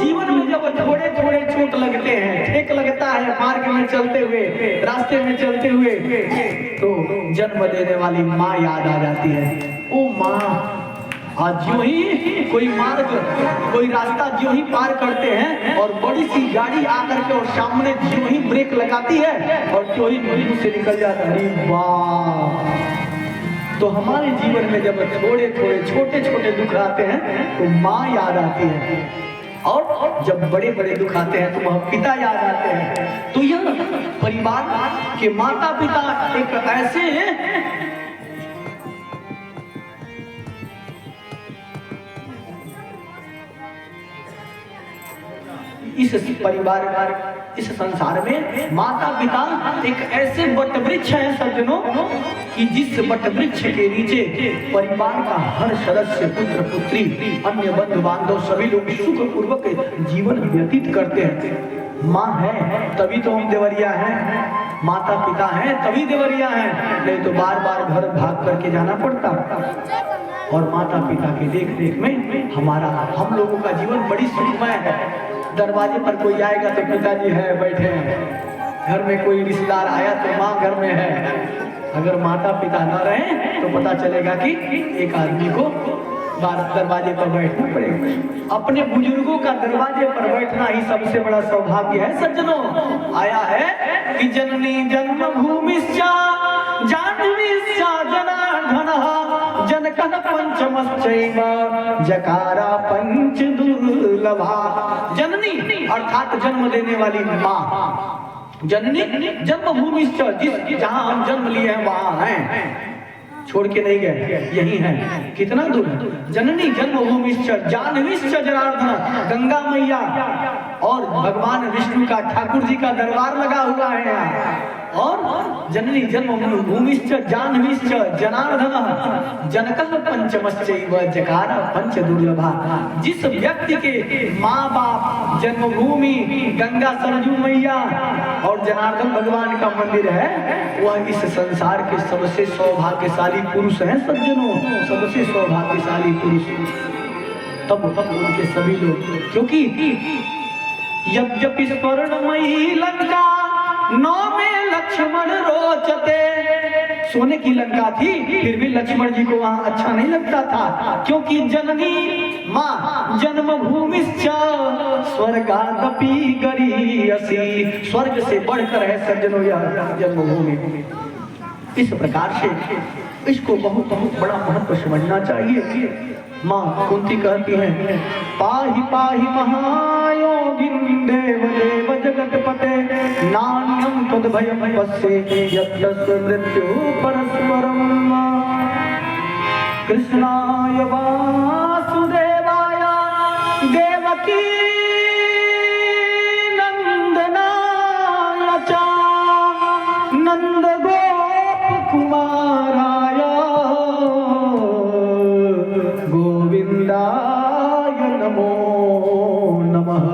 जीवन में जब थोड़े थोड़े चोट लगते हैं, ठेक लगता है मार्ग में चलते हुए, रास्ते में चलते हुए, तो जन्म देने वाली माँ याद आ जाती है। ओ माँ, आज जो ही कोई मार्ग, कोई रास्ता जो ही पार करते हैं और बड़ी सी गाड़ी आकर के और सामने जो ही ब्रेक लगाती है और जो ही मुंह से निकल जाता है, अरे वाह। तो हमारे जीवन में जब थोड़े थोड़े छोटे छोटे दुख आते हैं तो माँ याद आती है, और जब बड़े बड़े दुख आते हैं तो वह पिता याद आते हैं। तो यह परिवार के माता पिता एक ऐसे इस परिवार, इस संसार में माता पिता एक ऐसे वट वृक्ष है सज्जनों, कि जिस वट वृक्ष के नीचे परिवार का हर सदस्य, पुत्र पुत्री, अन्य बंधु बांधव सभी लोग सुख पूर्वक जीवन व्यतीत करते हैं। माँ है तभी तो हम देवरिया हैं, माता पिता हैं तभी देवरिया हैं, नहीं तो बार बार घर भाग करके जाना पड़ता। और माता पिता के देख रेख में हम लोगों का जीवन बड़ी सुखमय है। दरवाजे पर कोई आएगा तो पिताजी है बैठे हैं, घर में कोई रिश्तेदार आया तो माँ घर में है। अगर माता पिता न रहे तो पता चलेगा कि एक आदमी को दरवाजे पर बैठना पड़ेगा। अपने बुजुर्गों का दरवाजे पर बैठना ही सबसे बड़ा सौभाग्य है सज्जनों। आया है कि जननी जन्मभूमिश्चा जाह्नवीश्चा जनार्दनः जनकः पंचमश्चैव जकारा पंच दुर्लभा। जननी अर्थात जन्म देने वाली माँ, जननी जन्मभूमिश्च, जिस जहाँ हम जन्म लिए हैं वहाँ हैं, छोड़ के नहीं गए, यही है। कितना दूर है? जननी जन्मभूमिश्च जाह्नवीश्च जनार्दनः, गंगा मैया और भगवान विष्णु का, ठाकुर जी का दरबार लगा हुआ है यहाँ। और जननी जन्मभूमिश्च जाह्नवीश्च जनार्दनः जनकः पंचमश्चैव जकारा पंच दुर्लभा। जिस व्यक्ति के माँ बाप, जन्मभूमि गंगा सरजू मैया और जनार्दन भगवान का मंदिर है, वह इस संसार के सबसे सौभाग्यशाली पुरुष हैं सज्जनों, सबसे सौभाग्यशाली पुरुष। तब उनके सभी लोग, क्योंकि यद्यपि स्वर्णमयी लंका नौ में लक्ष्मण रोचते, सोने की लंका थी फिर भी लक्ष्मण जी को वहां अच्छा नहीं लगता था, क्योंकि जननी माँ जन्मभूमिश्च स्वर्गादपि गरीयसी, स्वर्ग से बढ़कर है सज्जनों यह जन्मभूमि। इस प्रकार से इसको बहुत बहुत बड़ा महत्व समझना चाहिए। माँ कुंती कहती हैं, पाहि पाहि महायोगिन देव देव जगतपते नान्यं तद्भयं पश्ये यत्तस्य मृत्यु परस्परम्। कृष्णाय वासुदेवाय देवकी नंदनाय च नंद गोप कुमाराय गोविंदाय नमो नमः।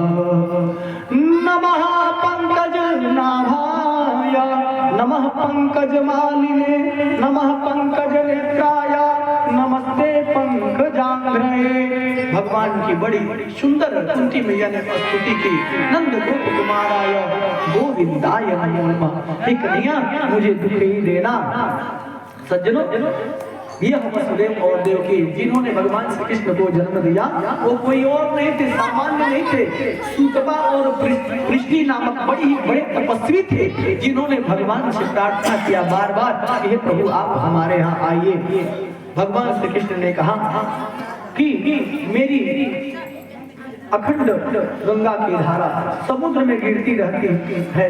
नमः पंकज नाभाय नमः पंकज मालिने नमः पंकज नेत्राय नमस्ते पंकजांघ्रे। भगवान की बड़ी सुंदर कुंती मैया ने स्तुति की। नंद गोप कुमाराय गोविंदाय नमो नमः। हे कन्हैया मुझे दुख ही देना। सज्जनों, यह वसुदेव और देवकी जिन्होंने भगवान श्री कृष्ण को जन्म दिया, वो कोई और नहीं थे, सामान्य नहीं थे। सूतबा और पृष्टि नामक बड़े तपस्वी थे, जिन्होंने भगवान से प्रार्थना किया बार बार, हे प्रभु आप हमारे यहाँ आइए। भगवान श्री कृष्ण ने कहा कि मेरी अखंड गंगा की धारा समुद्र में गिरती रहती है।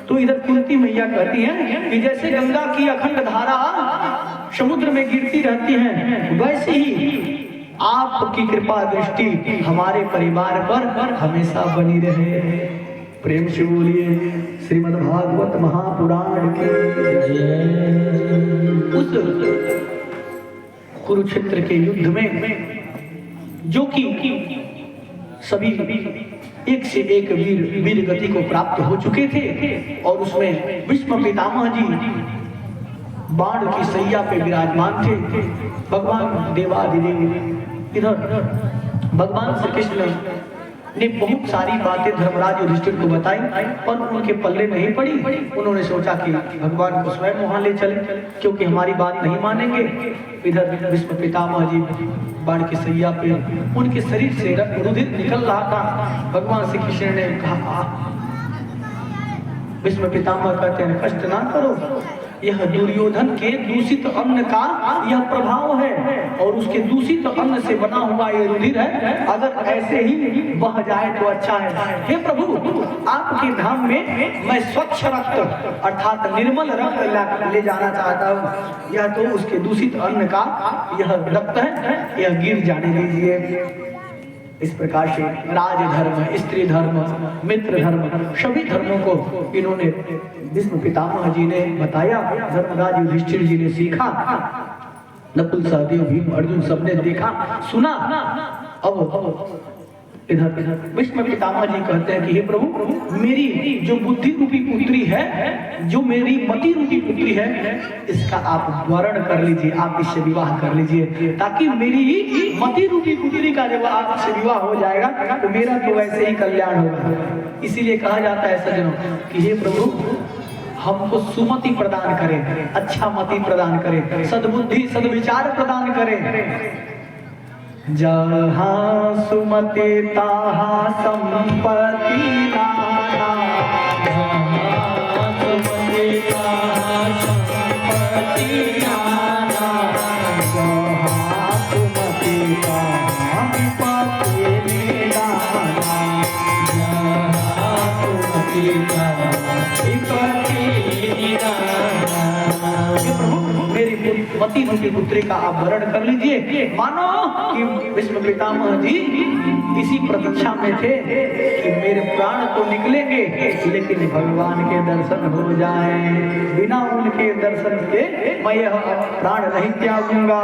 तो इधर कुंती मैया कहती हैं कि जैसे गंगा की अखंड धारा समुद्र में गिरती रहती है, वैसे ही आपकी कृपा दृष्टि हमारे परिवार पर हमेशा बनी रहे। प्रेम से बोलिए श्रीमद् भागवत महापुराण की जय। उस कुरुक्षेत्र के युद्ध में जो कि सभी एक से एक वीर गति को प्राप्त हो चुके थे, और उसमें भीष्म पितामह जी बाण की सैया पे विराजमान थे। भगवान देवादिदेव इधर भगवान श्री कृष्ण ने बहुत सारी बातें धर्मराज युधिष्ठिर को बताई, पर उनके पल्ले नहीं पड़ी। उन्होंने सोचा कि भगवान को स्वयं वहां ले चले, क्योंकि हमारी बात नहीं मानेंगे। इधर भीष्म पितामह जी बाण की सैया पे, उनके शरीर से रुधिर निकल रहा था। भगवान श्री कृष्ण ने कहा, भीष्म पितामह कहते हैं कष्ट ना करो, यह दुर्योधन के दूषित अन्न का यह प्रभाव है, और उसके दूषित अन्न से बना हुआ ये रुधिर है, अगर ऐसे ही बह जाए तो अच्छा है। हे प्रभु, आपके धाम में मैं स्वच्छ रक्त अर्थात निर्मल रक्त ले जाना चाहता हूँ। यह तो उसके दूषित अन्न का यह रक्त है, यह गिर जाने दीजिए। इस प्रकार से राजधर्म, स्त्री धर्म, मित्र धर्म, सभी धर्मों को इन्होंने भीष्म पितामह जी ने बताया। धर्मराज युधिष्ठिर जी ने सीखा, नकुल सहदेव भीम अर्जुन सबने देखा सुना। अब इधर भीष्म पितामह जी कहते हैं कि हे प्रभु, मेरी जो बुद्धि रूपी पुत्री है, जो मेरी मति रूपी पुत्री है, इसका आप वर्ण कर लीजिए, आप इससे विवाह कर लीजिए, ताकि मेरी मति रूपी पुत्री का जब आपसे विवाह हो जाएगा तो मेरा तो वैसे ही कल्याण होगा। इसीलिए कहा जाता है सज्जनों कि हे प्रभु, हमको सुमति प्रदान करें, अच्छा मति प्रदान करें, सद्बुद्धि सद्विचार प्रदान करें। जहाँ सुमति तहाँ संपत्ति नाना, जहाँ सुमति तहाँ संपत्ति नाना, जहाँ सुमति तहाँ संपत्ति नाना, जहाँ सुमति तहाँ संपत्ति नाना। मेरी मति रूपी पुत्री का आप वर्ण कर लीजिए। मानो कि भीष्म पितामह जी इसी प्रतीक्षा में थे कि मेरे प्राण तो निकलेंगे, लेकिन भगवान के दर्शन हो जाएं। बिना उनके दर्शन के मैं यह प्राण नहीं त्यागूंगा।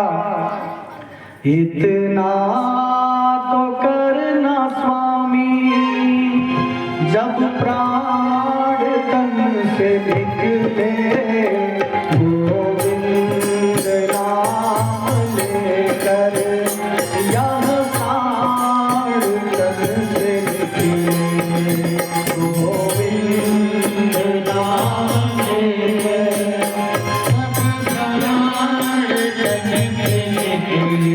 इतना तो करना स्वामी, जब प्राण तन से निकले, गोविंद नाम लेकर यह प्राण तन से निकले, गोविंद नाम लेकर प्राण तन से निकले।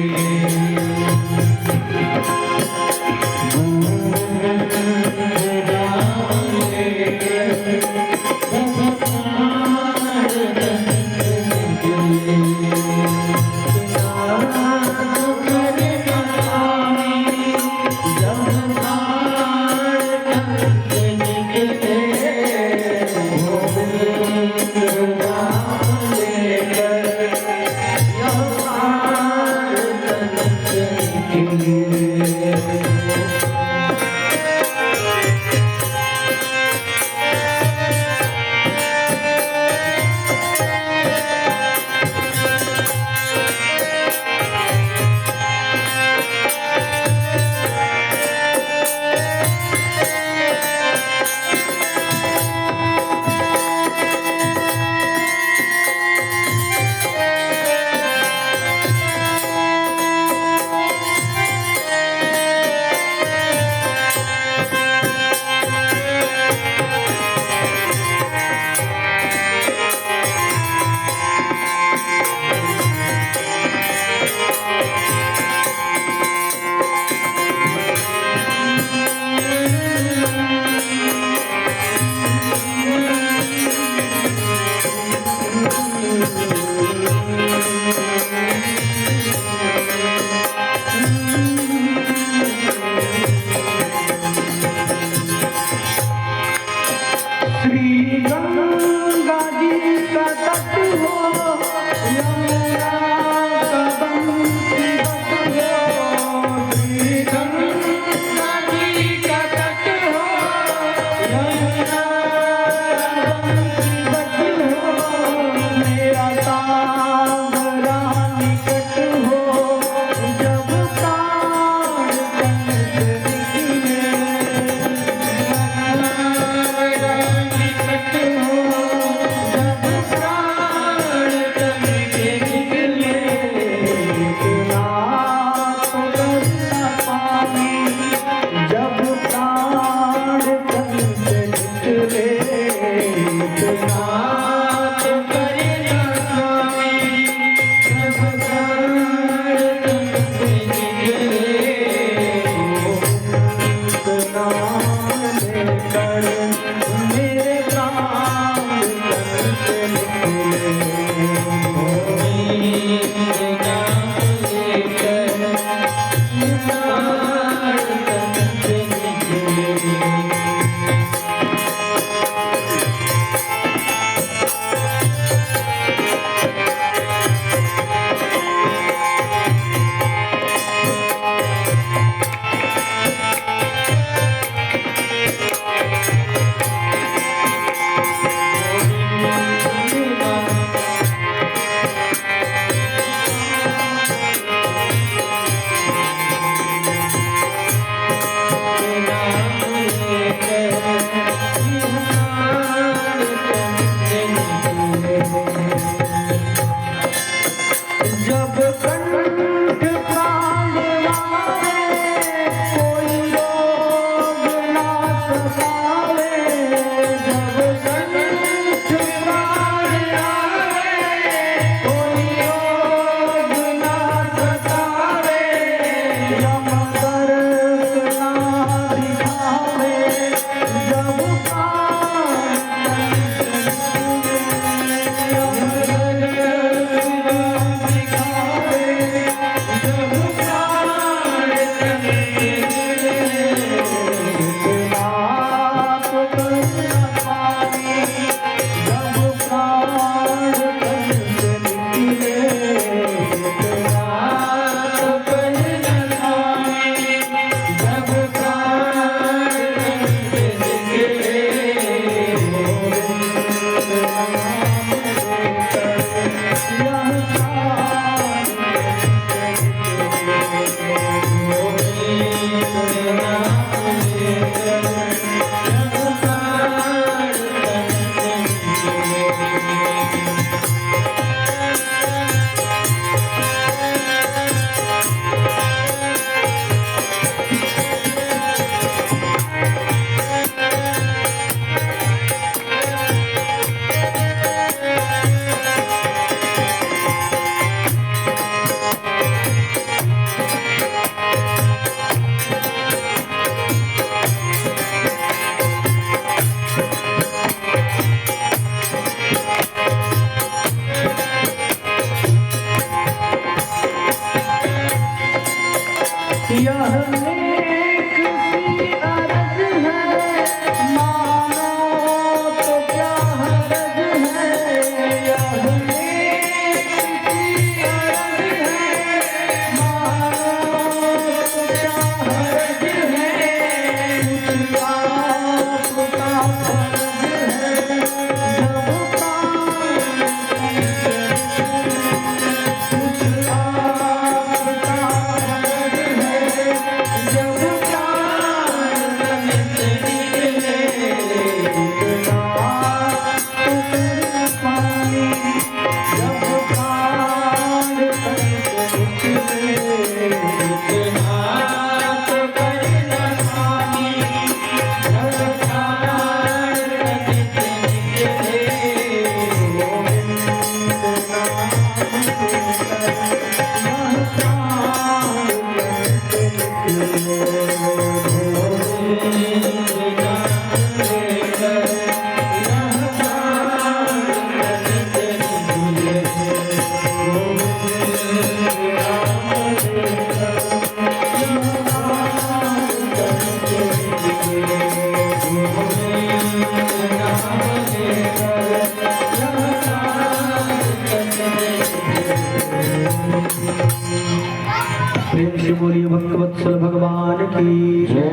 प्रेम से बोलिए भक्तवत्सल भगवान की जय,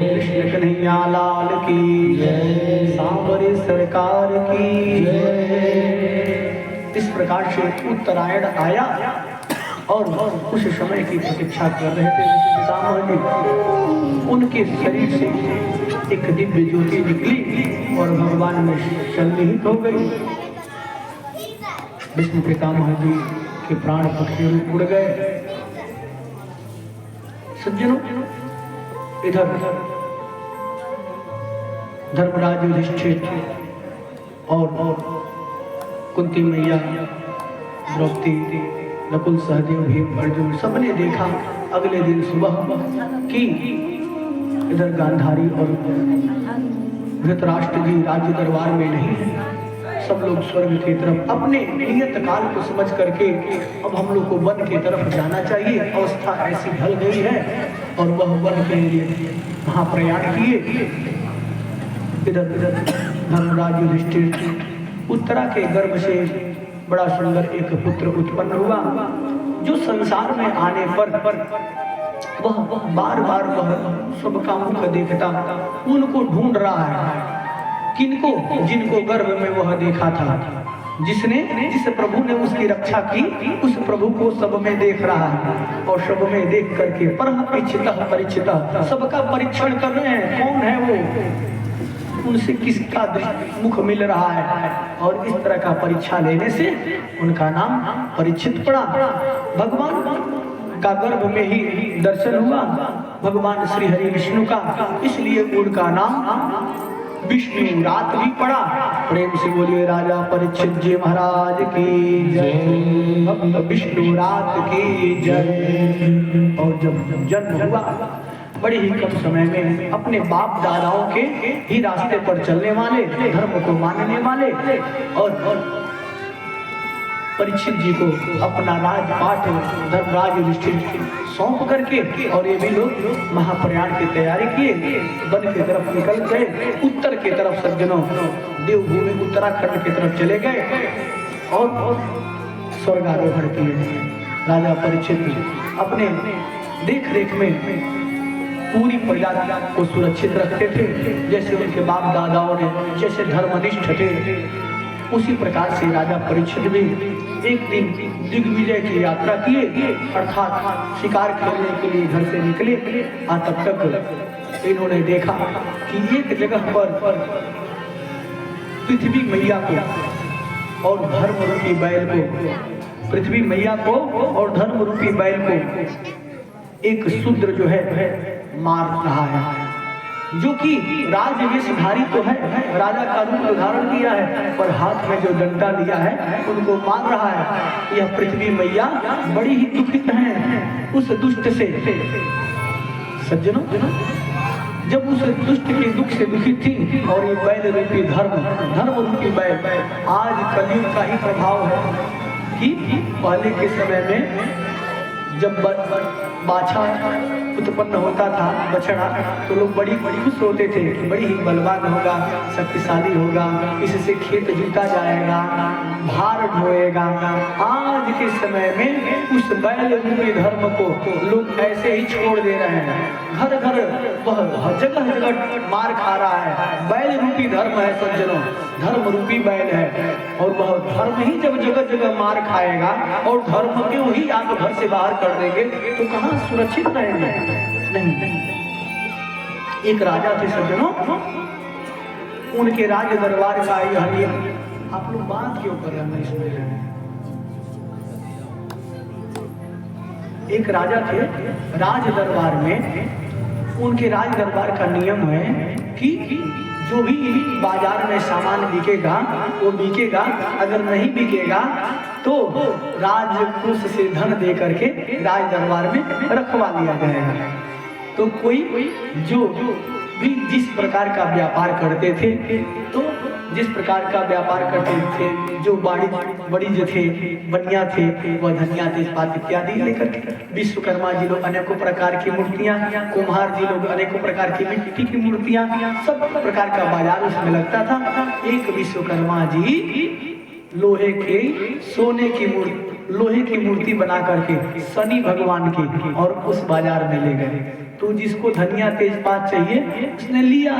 कृष्ण कन्हैया लाल की जय, सांवरे सरकार की जय। इस प्रकार से उत्तरायण आया और उस समय की प्रतीक्षा कर रहे थे पितामह जी। उनके शरीर से एक दिव्य ज्योति निकली और भगवान में सन्निहित हो गई। विष्णु पितामह जी के प्राण पक्षी रूप उड़ गए। सज्जनों, इधर धर्मराज युधिष्ठिर और कुंती मैया, द्रौपदी, नकुल, सहदेव, भीम, अर्जुन सबने देखा अगले दिन सुबह कि इधर गांधारी और धृतराष्ट्र जी राज्य दरबार में नहीं है। सब लोग स्वर्ग की तरफ अपने नियत काल को समझ करके अब हम लोग को वन की तरफ जाना चाहिए। अवस्था ऐसी ढल गई है और वह वन के लिए महाप्रयाण किए। इधर धर्मराज युधिष्ठिर उत्तरा के गर्भ से बड़ा सुंदर एक पुत्र उत्पन्न हुआ, जो संसार में आने पर वह बार बार वह सबका मुख देखता, उनको ढूंढ रहा है। किनको? जिनको गर्भ में वह देखा था, जिस प्रभु ने उसकी रक्षा की, उस प्रभु को सब में देख रहा है। और सब में देख करके परिचित सबका परीक्षण कर रहे हैं, कौन है वो, उनसे किसका मुख मिल रहा है। और इस तरह का परीक्षा लेने से उनका नाम परीक्षित पड़ा। भगवान का गर्भ में ही दर्शन हुआ भगवान श्री हरि विष्णु का, इसलिए उनका नाम विष्णु रात भी पड़ा। प्रेम से बोलिए राजा परीक्षित जी महाराज की जय, विष्णु रात की जय। और जब जन्म हुआ बड़े ही कम समय में अपने बाप दादाओं के ही रास्ते पर चलने वाले, धर्म को मानने वाले और परीक्षित जी को अपना राजपाट धर्मराज युधिष्ठिर सौंप करके और ये भी लोग महाप्रयाण की तैयारी किए, वन की तरफ निकल गए। उत्तर की तरफ सज्जनों देवभूमि उत्तराखंड की तरफ चले गए और स्वर्गारोहण किए। राजा परीक्षित अपने देख रेख में पूरी प्रजा को सुरक्षित रखते थे, जैसे उनके बाप दादाओं ने जैसे धर्मनिष्ठ थे, उसी प्रकार से राजा परीक्षित भी एक दिन दिग्विजय की यात्रा किए, अर्थात शिकार खेलने के लिए घर से निकले। और तब तक इन्होंने देखा कि एक जगह पर पृथ्वी मैया को और धर्म रूपी बैल को, पृथ्वी मैया को और धर्म रूपी बैल को एक शूद्र जो है मार रहा है, जो कि राजवेशधारी तो है, राजा का रूप धारण किया है, पर हाथ में जो डंडा लिया है उनको मार रहा है। यह पृथ्वी मैया बड़ी ही दुखित है उस दुष्ट से। सज्जनों, जब उस दुष्ट के दुख से दुखित थी और ये बैल रूपी धर्म रूपी बैल, आज कलयुग का ही प्रभाव है कि पहले के समय में जब बाछा उत्पन्न होता था, बछड़ा, तो लोग बड़ी खुश होते थे कि बड़ी ही बलवान होगा, शक्तिशाली होगा, इससे खेत जुता जाएगा, भार ढोएगा। आज के समय में उस बैल रूपी धर्म को लोग ऐसे ही छोड़ दे रहे हैं। घर घर वह जगह जगह मार खा रहा है। बैल रूपी धर्म है सज्जनों, धर्म रूपी बैल है, और वह धर्म ही जब जगह जगह मार खाएगा और धर्म को ही आप घर से बाहर कर देंगे तो कहाँ सुरक्षित रहेंगे? नहीं। एक राजा थे सज्जनों, उनके राज दरबार का यह नियम। आप लोग बात क्यों कर रहे हैं इसमें? एक राजा थे राज दरबार में, उनके राज दरबार का नियम है कि जो भी बाजार में सामान बिकेगा वो बिकेगा, अगर नहीं बिकेगा तो राजकोष से धन दे करके राज दरबार में रखवा लिया जाएगा। तो कोई जो भी जिस प्रकार का व्यापार करते थे, तो जिस प्रकार का व्यापार करते थे, जो बड़ी जो थे बनिया थे, वह धनिया तेजपात इत्यादि लेकर के विश्वकर्मा जी लोग अनेकों प्रकार की मूर्तियां, कुम्हार जी लोग अनेकों प्रकार की मिट्टी की मूर्तियां, सब प्रकार का बाजार उसमें लगता था। एक विश्वकर्मा जी लोहे के सोने की लोहे की मूर्ति बना करके शनि भगवान की और उस बाजार में ले गए। तो जिसको धनिया तेजपात चाहिए उसने लिया,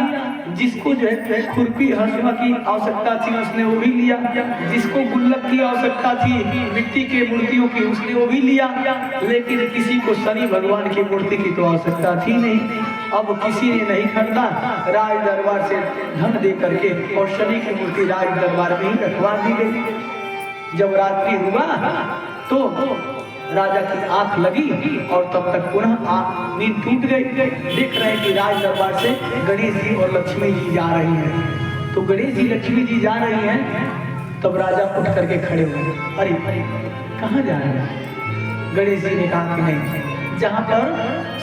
जिसको जो है खुरपी हंसुआ की आवश्यकता थी उसने वो भी लिया, जिसको गुल्लक की आवश्यकता थी मिट्टी के मूर्तियों की उसने वो भी लिया, लेकिन किसी को शनि भगवान की मूर्ति की तो आवश्यकता थी नहीं। अब किसी ने नहीं खरीदा, राज दरबार से धन दे करके और शनि की मूर्ति राज दरबार में ही रखवा दी गई। जब रात्रि हुआ तो राजा की आंख लगी और तब तक पुनः नींद टूट गई। देख रहे हैं कि राज दरबार से गणेश जी और लक्ष्मी जी जा रही हैं। तो गणेश जी लक्ष्मी जी जा रही हैं, तब राजा उठ करके खड़े हुए, अरे कहाँ जा रहे हैं? गणेश जी ने कहा कि नहीं, जहाँ पर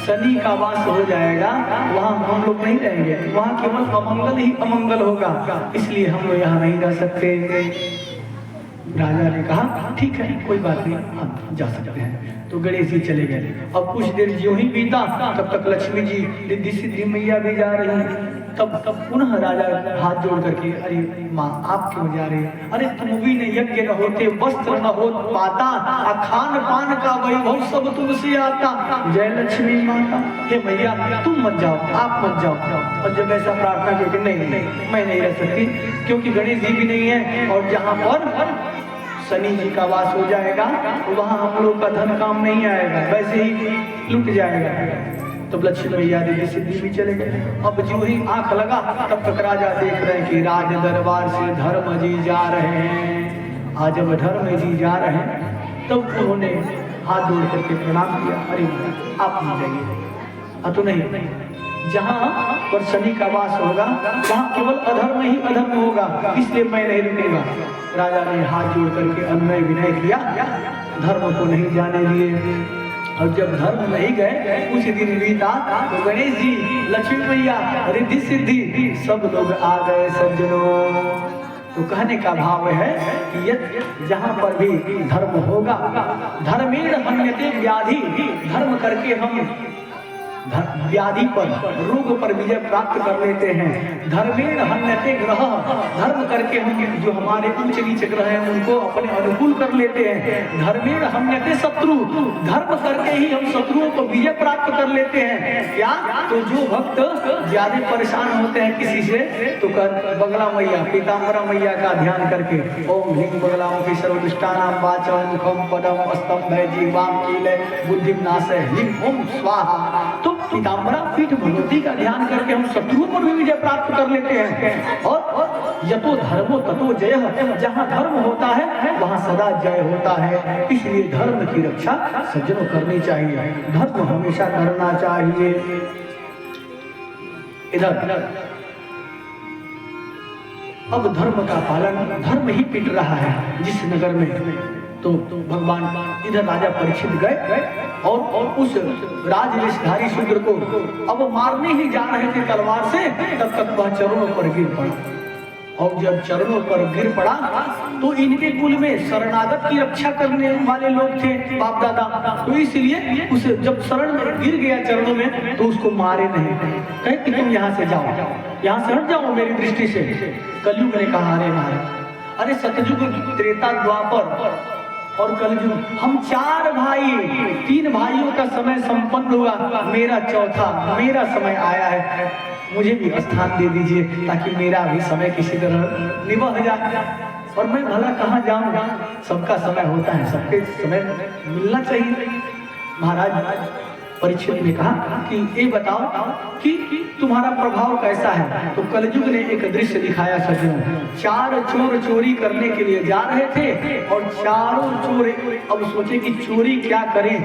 शनि का वास हो जाएगा वहाँ हम लोग नहीं रहेंगे, वहाँ केवल अमंगल ही अमंगल होगा, इसलिए हम लोग यहाँ नहीं रह सकते। राजा ने कहा ठीक है कोई बात नहीं, हम जा सकते हैं। तो गणेश जी चले गए। अब कुछ देर ज्यों ही बीता, तब तक लक्ष्मी जी रिद्धि सिद्धि मैया भी जा रही हैं। तब पुनः राजा हाथ जोड़ करके, अरे माँ आप क्यों जा रहे हैं? अरे तुम भी ने यज्ञ न होते, वस्त्र न हो पाता, खान पान का वैभव सब तुमसे आता, जय लक्ष्मी माता। हे मैया तुम मत जाओ, आप मत जाओ। और जब ऐसा प्रार्थना करके नहीं मैं नहीं रह सकती, क्योंकि गणेश जी भी नहीं है और जहाँ पर शनि जी का वास हो जाएगा वहाँ हम लोग का धन काम नहीं आएगा, वैसे ही लुट जाएगा। तो लक्ष्मी मैया रिद्धि सिद्धि भी चले गए। अब जो ही आंख लगा तब तक राजा देख रहे हैं कि राज दरबार से धर्म जी जा रहे हैं। आज जब धर्म जी जा रहे हैं तब तो उन्होंने हाथ जोड़ करके प्रणाम किया, अरे आप नहीं जाइए, तो नहीं, जहाँ पर शनि का वास होगा वहाँ केवल अधर्म ही अधर्म होगा, इसलिए मैं नहीं रुकेगा। राजा ने हाथ जोड़ करके अन्वय विनय किया, धर्म को नहीं जाने दिए। और जब धर्म नहीं गए कुछ दिन बीता तो गणेश जी लक्ष्मी मैया रिद्धि सिद्धि सब लोग आ गए सज्जनों। तो कहने का भाव है कि जहाँ पर भी धर्म होगा, धर्मेण हन्यते व्याधि, धर्म करके हम व्याधि पर रोग पर विजय प्राप्त कर लेते हैं। धर्मेण हन्यते ग्रह, धर्म करके हम जो हमारे उच्च नीच ग्रह हैं उनको अपने अनुकूल कर लेते हैं। धर्मेण हन्यते शत्रु, धर्म करके ही हम शत्रुओं को विजय प्राप्त कर लेते हैं। क्या? तो जो भक्त ज्यादा परेशान होते हैं किसी से तो बगला मैया पीताम्बरा मैया का ध्यान करके ओम ह्रीं बगलामुखी सर्वदुष्टानां वाचम मुखम पदम अस्तम भयजीवाम कीले बुद्धिम नाशय ह्रीं ओम स्वाहा। तो पीताम्बरा पीठ भगवती का ध्यान करके हम शत्रुओं पर भी विजय प्राप्त कर लेते हैं। और यतो धर्मो ततो जयः, जहाँ धर्म होता है वहाँ सदा जय होता है। इसलिए धर्म की रक्षा सज्जनों करनी चाहिए, धर्म हमेशा करना चाहिए। इधर अब धर्म का पालन, धर्म ही पिट रहा है जिस नगर में। तो भगवान इधर राजा परीक्षित गए और उस राजवेशधारी शूद्र को अब मारने ही जा रहे थे तलवार से, तब तक वह चरणों पर गिर पड़ा। और जब चरणों पर गिर पड़ा तो इनके कुल में शरणागत की रक्षा करने वाले लोग थे बाप दादा, तो इसलिए उसे जब शरण में गिर गया चरणों में तो उसको मारे नहीं, कहे कि तुम यहाँ से जाओ, यहाँ से हट जाओ मेरी दृष्टि से। कलयुग ने कहा अरे महाराज, अरे सतयुग त्रेता द्वापर और कलयुग, हम 4 भाई, 3 भाइयों का समय संपन्न हुआ, मेरा चौथा मेरा समय आया है, मुझे भी स्थान दे दीजिए ताकि मेरा भी समय किसी तरह निभा जाए। और मैं भला कहाँ जाऊंगा, सबका समय होता है, सबके समय मिलना चाहिए। महाराज परीक्षित ने कहा कि ये बताओ कि तुम्हारा प्रभाव कैसा है। तो कलयुग ने एक दृश्य दिखाया सज्जनों, 4 चोर चोरी करने के लिए जा रहे थे और चारों चोर अब सोचे कि चोरी क्या करें,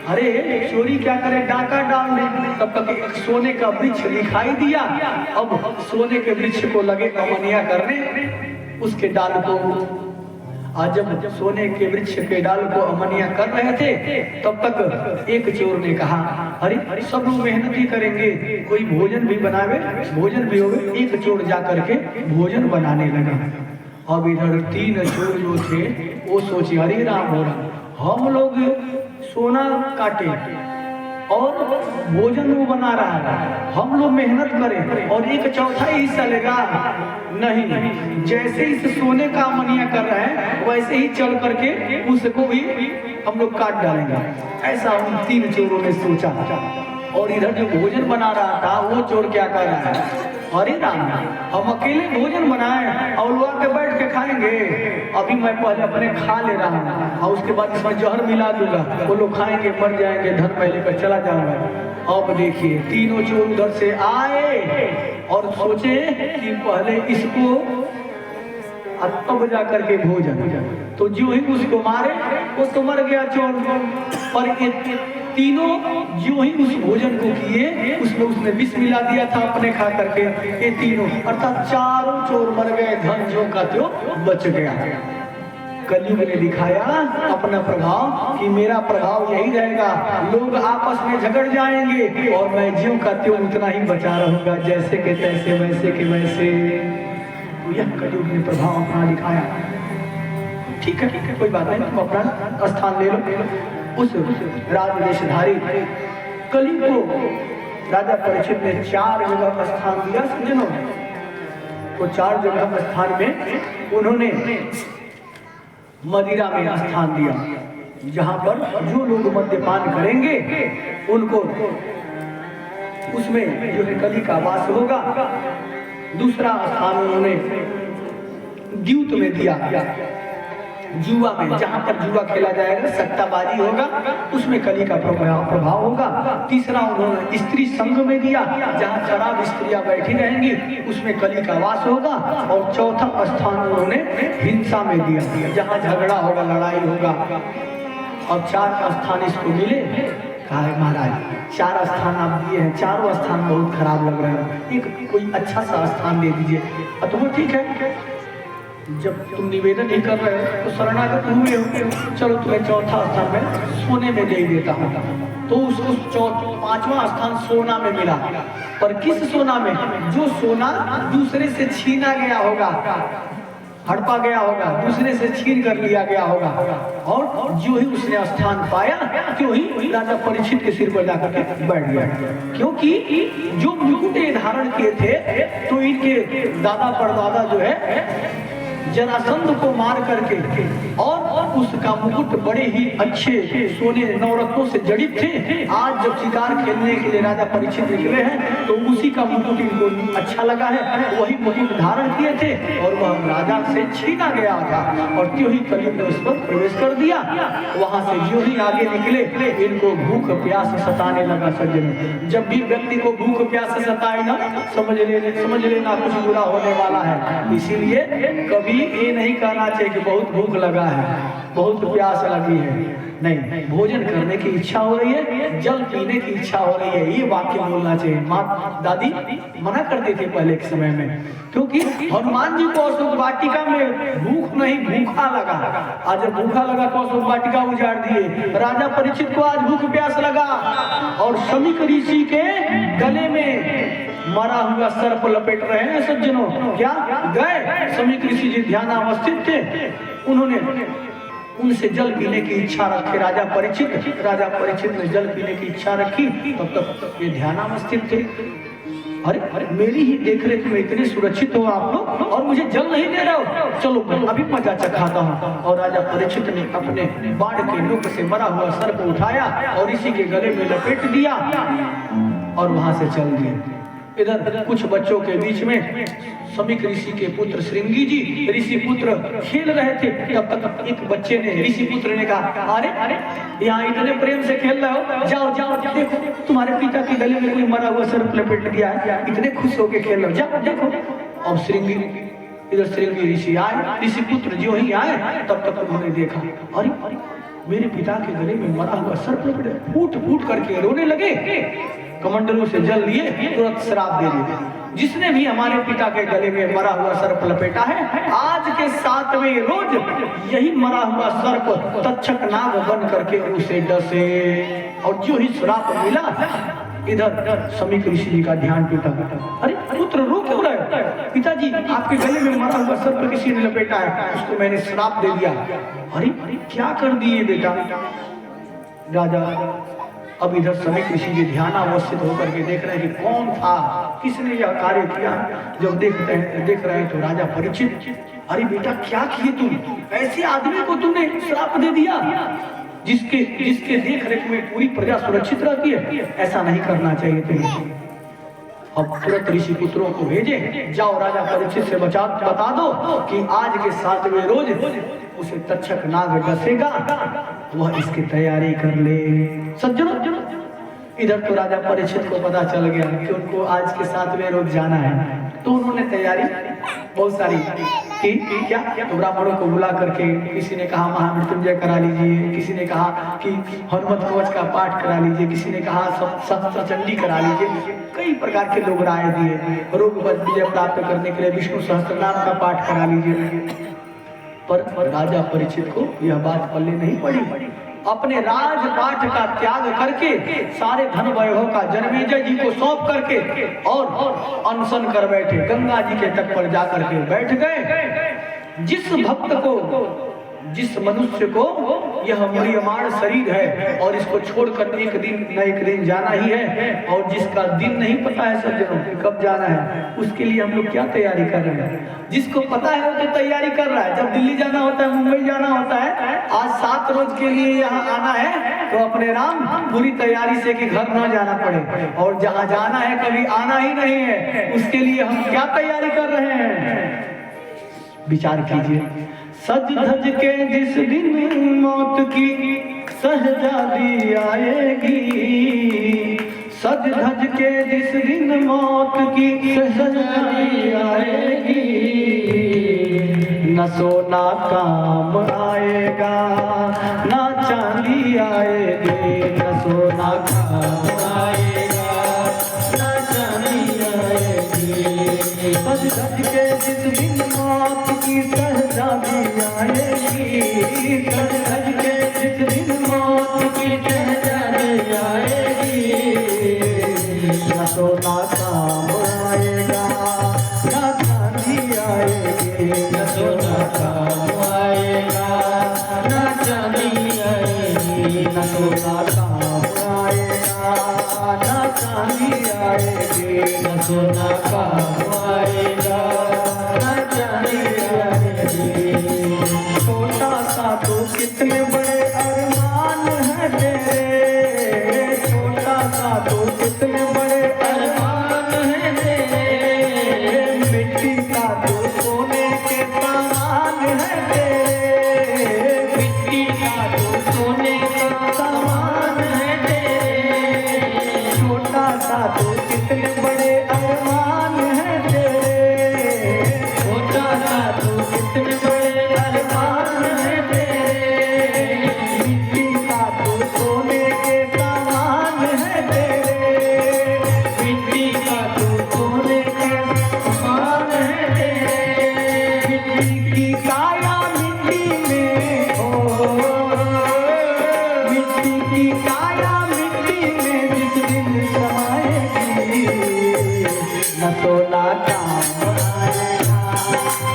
अरे चोरी क्या करें, डाका डाल दें। तब तक एक सोने का वृक्ष दिखाई दिया, अब सोने के वृक्ष को लगे अमनिया करने, उसके डाल को आज जब सोने के वृक्ष के डाल को अमनिया कर रहे थे, तब तक एक चोर ने कहा, अरे सब लोग मेहनत ही करेंगे, कोई भोजन भी बनावे, भोजन भी होवे। एक चोर जा करके भोजन बनाने लगा। अब इधर 3 चोर जो थे वो सोचे, अरे राम हो राम, हम लोग सोना काटे और भोजन वो बना रहा है, हम लोग मेहनत करें और एक चौथाई हिस्सा लेगा? नहीं, जैसे इस सोने का अमनिया कर रहे हैं वैसे ही चल करके उसको भी हम लोग काट डालेंगे। ऐसा उन 3 चोरों ने सोचा। और इधर जो भोजन बना रहा था वो चोर क्या कर रहा है, अरे राम, हम अकेले भोजन बनाए और लोग आके बैठ के खाएंगे, अभी मैं पहले अपने खा ले रहा हूँ और उसके बाद इसमें जहर मिला दूंगा, वो लोग खाएंगे मर जाएंगे, धन पहले पर चला जाऊंगा। अब देखिए तीनों चोर उधर से आए और सोचे कि पहले इसको तब जा करके भोजन, तो जो ही उसको मारे वो तो मर गया चोर। और ये तीनों जो ही उस भोजन को किए उसमें उसने विष मिला दिया था अपने खा करके। ये तीनों अर्थात चारों चोर मर गए, धन जो का त्यो बच गया। कलयुग ने दिखाया अपना प्रभाव कि मेरा प्रभाव यही रहेगा, लोग आपस में झगड़ जाएंगे और मैं ज्यों का त्यों उतना ही बचा रहूंगा, जैसे के तैसे वैसे के वैसे। यह कलयुग ने प्रभाव अपना दिखाया। ठीक है, कोई बात नहीं, तुम अपना स्थान ले लो। उस राजवेशधारी कलयुग को राजा परीक्षित ने 4 जगह स्थान दिया। सज्जनों, वो 4 जगह स्थान में उन्होंने मदिरा में स्थान दिया, जहां पर जो लोग मद्यपान करेंगे उनको उसमें जो है कली का वास होगा। दूसरा स्थान उन्होंने द्यूत में दिया, जुआ में, जहां पर जुआ खेला जाएगा, सट्टाबाजी होगा, उसमें कली का प्रभाव होगा। तीसरा उन्होंने स्त्री संघ में दिया, जहां शराब स्त्रियां बैठी रहेंगी, उसमें कली का वास होगा। और चौथा स्थान उन्होंने हिंसा में दिया, जहां झगड़ा होगा, लड़ाई होगा। और 4 स्थान इसको मिले। कहा महाराज 4 स्थान आप दिए हैं, चारों स्थान बहुत खराब लग रहे हैं, एक कोई अच्छा सा स्थान दे दीजिए। तो वो ठीक है, जब तुम निवेदन ही कर रहे हो तो शरणागत हुए हो, चलो तुम्हें चौथा स्थान में सोने में दे देता हूँ। तो उसको 5वां स्थान सोना में मिला। पर किस सोना में? जो सोना दूसरे से छीना गया होगा, हड़पा गया होगा, दूसरे से छीन कर लिया गया होगा। और जो ही उसने स्थान पाया, क्यों ही राजा परीक्षित के सिर पर जाकर के बैठ गया। क्योंकि जो मुकुट धारण किए थे तो इनके दादा परदादा जो है जरासंध को मार करके, और उसका मुकुट बड़े ही अच्छे सोने नवरत्नों से जड़ित थे। आज जब शिकार खेलने के लिए राजा परीक्षित निकले हैं तो उसी का मुकुट इनको अच्छा लगा है, वही मुकुट धारण किए थे और वह राजा से छीना गया था। और त्यों ही कलयुग ने उस पर प्रवेश कर दिया। वहां से जो ही आगे निकले इनको भूख प्यास सताने लगा। सज्जन, जब भी व्यक्ति को भूख प्यास सताए ना, समझ लेना कुछ बुरा होने वाला है। इसीलिए कभी ये नहीं कहना चाहिए कि बहुत भूख लगा है, बहुत प्यास लगी है। नहीं, भोजन करने की इच्छा हो रही है, जल पीने की इच्छा हो रही है, ये वाक्य बोलना चाहिए। माँ दादी मना करते थे पहले के समय में, क्योंकि हनुमान जी को अशोक वाटिका में भूख नहीं भूखा लगा। आज जब भूखा लगा तो अशोक वाटिका उजाड़ दिए। राजा परीक्षित को आज भूख प्यास लगा और शमीक ऋषि के गले में मरा हुआ सर्प लपेट रहे हैं। सज्जनों, क्या गए शमीक ऋषि जी ध्यान अवस्थित थे, उन्होंने उनसे जल पीने की इच्छा रखी। राजा परीक्षित ने जल पीने की इच्छा रखी, तब तक ये ध्यान अवस्थित थे। अरे मेरी ही देख रेख में इतने सुरक्षित हो आप लोग और मुझे जल नहीं दे रहे हो, चलो अभी मजा चखाता हूँ। और राजा परीक्षित ने अपने बाण के नोक से मरा हुआ सर्प उठाया और इसी के गले में लपेट दिया और वहां से चल दिए। इधर कुछ बच्चों के बीच में शमीक ऋषि के पुत्र श्रृंगी जी ऋषि पुत्र खेल रहे थे। तब तक एक बच्चे ने, ऋषि पुत्र ने कहा, अरे यहाँ इतने प्रेम से खेल रहे हो, जाओ जाओ देखो तुम्हारे पिता के गले में कोई मरा हुआ सर्प लपेट दिया है, इतने खुश होके खेल रहे हो, जाओ देखो। अब श्रृंगी ऋषि आए, ऋषि पुत्र जो ही आए तब तक उन्होंने देखा, अरे मेरे पिता के गले में मरा हुआ सर्प लपेट, फूट फूट करके रोने लगे। कमंडलों से जल लिए, तुरंत श्राप दे दिए। जिसने भी हमारे पिता के गले में मरा हुआ सर्प लपेटा है, आज के 7वें रोज यही मरा हुआ सर्प तक्षक नाग बन करके उसे डसे। और जो ही श्राप मिला, इधर समीक ऋषि जी का ध्यान टूटा। अरे पुत्र रो क्यों रहे? पिताजी आपके गले में मरा हुआ सर्प किसी ने लपेटा है, उसको मैंने श्राप दे दिया। अरे क्या कर दिए बेटा? राजा अब इधर समीक ऋषि जी ध्यान अवस्थित होकर के देख रहे हैं कि कौन था, किसने यह कार्य किया। जब देख रहे हैं तो राजा परीक्षित, अरे बेटा क्या किए तुम? ऐसे आदमी को तुमने श्राप दे दिया जिसके देख रेख में पूरी प्रजा सुरक्षित रहती है। ऐसा नहीं करना चाहिए तुम्हें। अब तुरंत ऋषि पुत्रों को भेजे, जाओ राजा परीक्षित से बता दो कि आज के 7वें रोज उसे तक्षक नाग डसेगा, वह इसकी तैयारी कर ले। सज्जनों, इधर तो राजा परीक्षित को पता चल गया कि उनको आज के 7वें रोज जाना है, तो उन्होंने तैयारी बहुत सारी की। क्या तो ब्राह्मणों को बुला करके किसी ने कहा महामृत्युंजय करा लीजिए, किसी ने कहा कि हनुमत कवच का पाठ करा लीजिए, किसी ने कहा सहस्त्र करा लीजिए। कई प्रकार के लोग राय दिए। रोग विजय प्राप्त करने के लिए विष्णु सहस्त्रनाम का पाठ करा लीजिए। पर राजा परीक्षित को यह बात पल्ले नहीं पड़ी। अपने राजपाट का त्याग करके सारे धन वैभव का जन्मेजय जी को सौंप करके और अनशन कर बैठे, गंगा जी के तट पर जाकर के बैठ गए। जिस भक्त को, जिस मनुष्य को यह म्रियमाण शरीर है और इसको छोड़कर एक दिन जाना ही है, और जिसका दिन नहीं पता है सज्जनों कब जाना है, उसके लिए हम लोग क्या तैयारी कर रहे हैं? जिसको पता है वो तो तैयारी कर रहा है। जब दिल्ली जाना होता है, मुंबई जाना होता है, आज 7 रोज के लिए यहाँ आना है, तो अपने राम पूरी तैयारी से कि घर न जाना पड़े। और जहाँ जाना है कभी आना ही नहीं है, उसके लिए हम क्या तैयारी कर रहे हैं? विचार कीजिए। सज धज के जिस दिन मौत की सहजादी आएगी, सज धज के जिस दिन मौत की सहजादी आएगी, न सोना काम आएगा ना चांदी आएगी, न सोना काम आएगा ना चांदी आएगी। सज धज के जिस दिन मौत की सहजादी आएगी, सज धज के जिस दिन मौत की सहजादी आएगी, न सोना काम आएगा ना चांदी आएगी, न सोना काम आएगा ना चांदी आएगी, न सोना काम आएगा ना चांदी आएगी, न सोना काम आएगा ना चांदी आएगी। छोटा सा तो कितने बड़े अरमान है तेरे, छोटा सा तो कितने बड़े अरमान है तेरे, मिट्टी का तो सोने के सामान है तेरे, मिट्टी का तो सोने का सामान है तेरे, छोटा सा तो कितने बड़े अरमान है तेरे, छोटा सा तो कितने बड़े अरमान है तेरे, मिट्टी का तो सोने के सामान है तेरे, मिट्टी का तो सोने के सामान है तेरे, मिट्टी की काया मिट्टी में हो, मिट्टी की काया मिट्टी में जिस दिन समाएगी, न सोना काम आएगा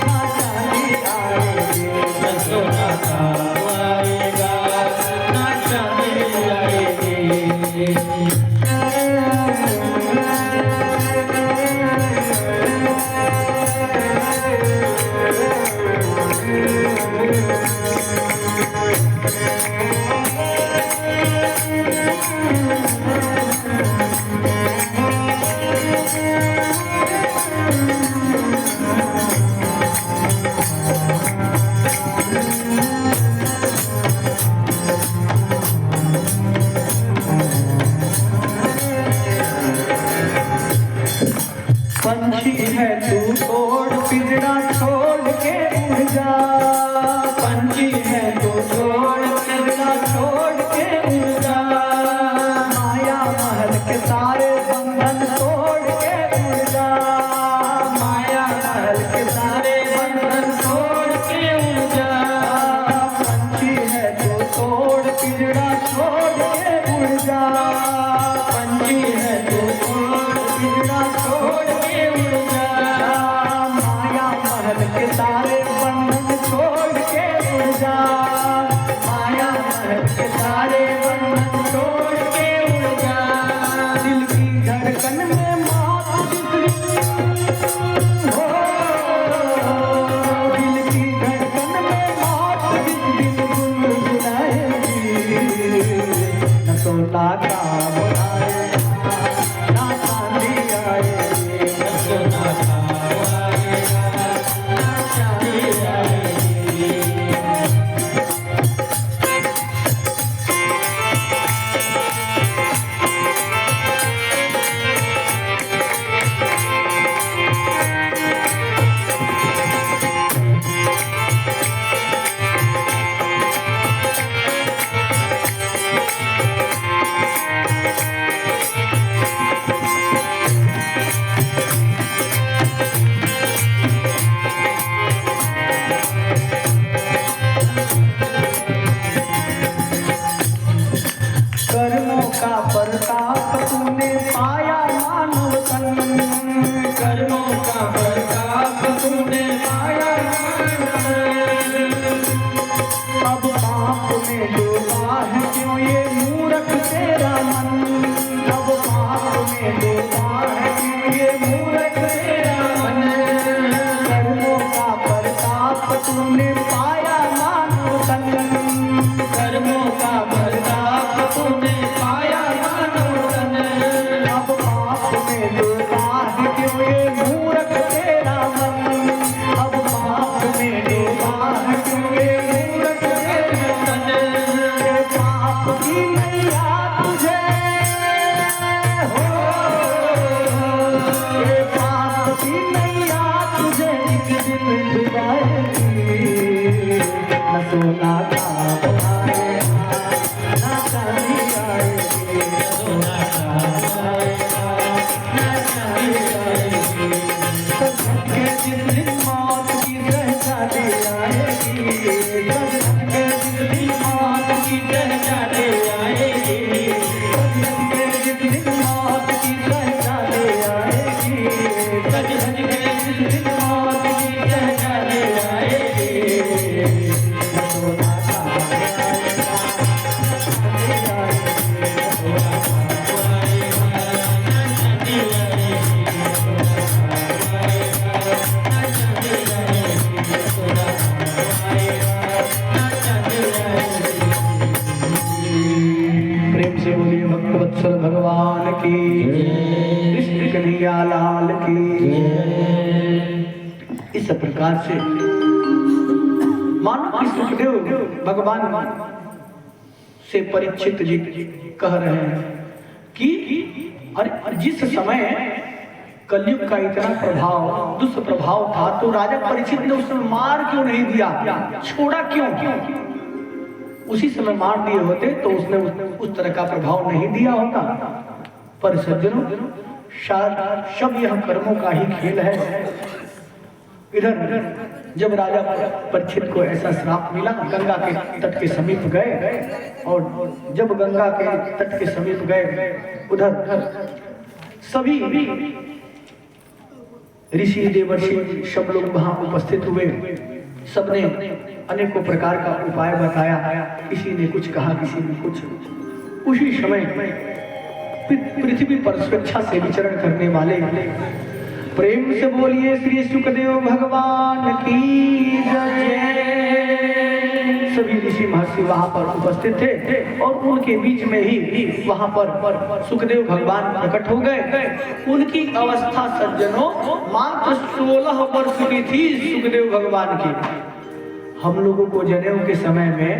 ना चांदी आएगी, न सोना काम आएगा ना चांदी आएगी। पंछी है तू छोड़ पिंजरा छोड़ के उड़ जा, पंछी है तू छोड़ पिंजरा छोड़ के उड़ जा, माया महल के सारे बंधन तोड़ के उड़ जा, सोना काम आएगा, ना चांदी आएगी, सोना काम आएगा, ना चांदी आएगी। सजन के जिस दिन मौत की शहजादी आएगी, सजन के जिस दिन मौत की शहजादी आएगी, सजन के जिस दिन मौत की शहजादी आएगी, सजन के जिस दिन मौत की शहजादी आएगी। सोना काम आएगा, चांदी आएगी, सोना काम आएगा, चांदी आएगी। प्रेम से बोलिए भक्तवत्सल भगवान की, कृष्ण कन्हैया लाल की। इस प्रकार से मानो कि सुखदेव भगवान से परीक्षित जी कह रहे हैं कि अरे जिस समय कलयुग का इतना प्रभाव दुष्प्रभाव था, तो राजा परीक्षित ने उसमें मार क्यों नहीं दिया, छोड़ा क्यों? उसी समय मार दिए होते तो उसने उस तरह का प्रभाव नहीं दिया होता। पर सज्जनों, शायद सब यह कर्मों का ही खेल है। इधर जब राजा परीक्षित को ऐसा श्राप मिला, गंगा के तट के समीप गए, और जब गंगा के तट के समीप गए, उधर सभी ऋषि देवर्षि सब लोग वहां उपस्थित हुए। सबने अनेकों प्रकार का उपाय बताया, किसी ने कुछ कहा, किसी ने कुछ। उसी समय पृथ्वी पर स्वेच्छा से विचरण करने वाले, प्रेम से बोलिए श्री सुखदेव भगवान की जय। सभी ऋषि महर्षि वहां पर उपस्थित थे, और उनके बीच में ही वहां पर सुखदेव भगवान प्रकट हो गए। उनकी अवस्था सज्जनों मात्र 16 वर्ष की थी सुखदेव भगवान की। हम लोगों को जनेऊ के समय में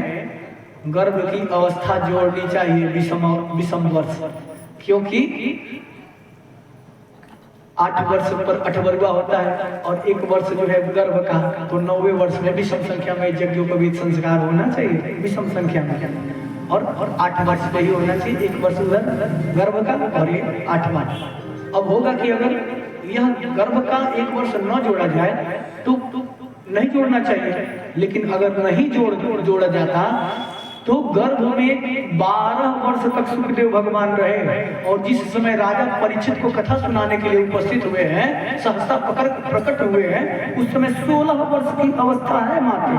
गर्भ की अवस्था जोड़नी चाहिए विषम वर्ष, क्योंकि 8 वर्ष पर 8 वर्गा होता है, और 1 वर्ष जो है गर्भ का, तो 9वें वर्ष में विषम संख्या में यज्ञोपवीत संस्कार होना चाहिए विषम संख्या में, और 8 वर्ष पे ही होना चाहिए। 1 वर्ष उधर गर्भ का और ये 8वां। अब होगा कि अगर यह गर्भ का 1 वर्ष न जोड़ा जाए तो नहीं जोड़ना चाहिए, लेकिन अगर नहीं जोड़ा जाता तो गर्भ में 12 वर्ष तक सुखदेव भगवान रहे। और जिस समय राजा परीक्षित को कथा सुनाने के लिए उपस्थित हुए हैं, सहसा प्रकट हुए हैं, उस समय 16 वर्ष की अवस्था है मात्र।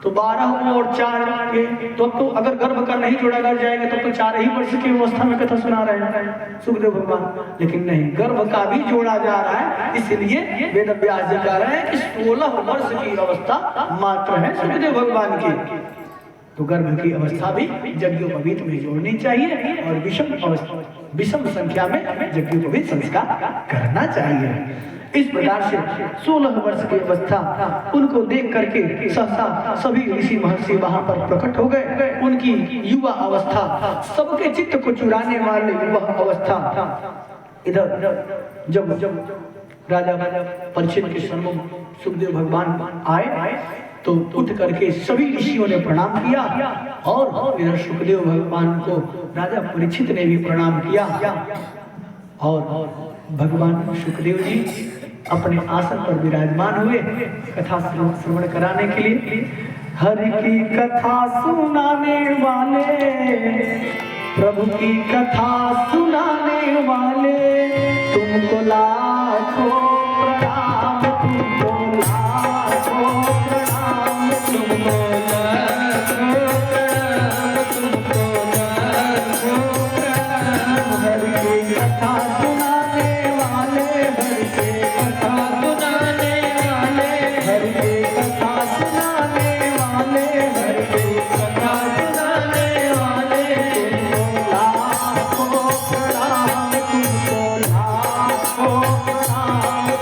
तो 12 और 4 के तो अगर गर्भ का नहीं जोड़ा जाएगा तब तो 4 ही वर्ष की अवस्था में कथा सुना रहे हैं सुखदेव भगवान। लेकिन नहीं, गर्भ का भी जोड़ा जा रहा है, इसलिए वेद व्यास जी कह रहे हैं कि 16 वर्ष की अवस्था मात्र है सुखदेव भगवान की। तो गर्भ की अवस्था भी यज्ञोपवीत में जोड़नी चाहिए, और विषम संख्या में यज्ञोपवीत संस्कार करना चाहिए। इस प्रकार से 16 वर्ष की अवस्था उनको देख करके सहसा सभी ऋषि महर्षि वहां पर प्रकट हो गए। उनकी युवा अवस्था, सबके चित्त को चुराने वाली युवा अवस्था। इधर जब राजा परीक्षित के सम्मुख सुखदेव भगवान आए तो उठ करके सभी ऋषियों ने प्रणाम किया, और इधर सुखदेव भगवान को राजा परीक्षित ने भी प्रणाम किया। और भगवान सुखदेव जी अपने आसन पर विराजमान हुए कथा श्रवण कराने के लिए। हरि की कथा सुनाने वाले, प्रभु की कथा सुनाने वाले, तुमको लाखों प्रणाम, तुमको लाखों प्रणाम, तुमको लाखों प्रणाम, तुमको लाखों प्रणाम। हरि की कथा सुनाने वाले, हरि की कथा सुनाने वाले, हरि की कथा सुनाने वाले, हरि की कथा सुनाने वाले, तुमको लाखों प्रणाम, तुमको लाखों प्रणाम,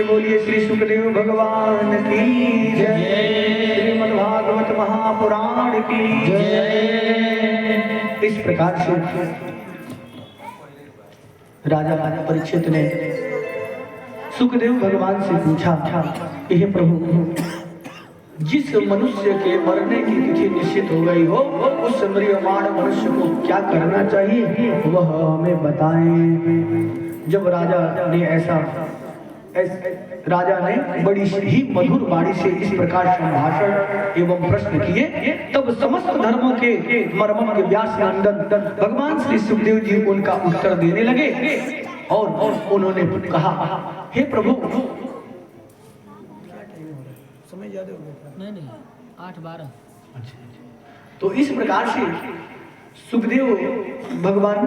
बोलिए श्री सुखदेव भगवान की जय, श्रीमद् भागवत महापुराण की जय। इस प्रकार से राजा परीक्षित ने सुखदेव भगवान से पूछा, हे प्रभु, जिस मनुष्य के मरने की तिथि निश्चित हो गई हो उस म्रियमाण मनुष्य को क्या करना चाहिए वह हमें बताएं। जब राजा ने बड़ी ही मधुर वाणी से इस प्रकार संभाषण एवं प्रश्न किए, तब समस्त धर्मों के मर्मम के व्यास नंदन भगवान श्री सुखदेव जी उनका उत्तर देने लगे और उन्होंने कहा, हे प्रभु, समय ज्यादा हो गया? नहीं 8-12। तो इस प्रकार से सुखदेव भगवान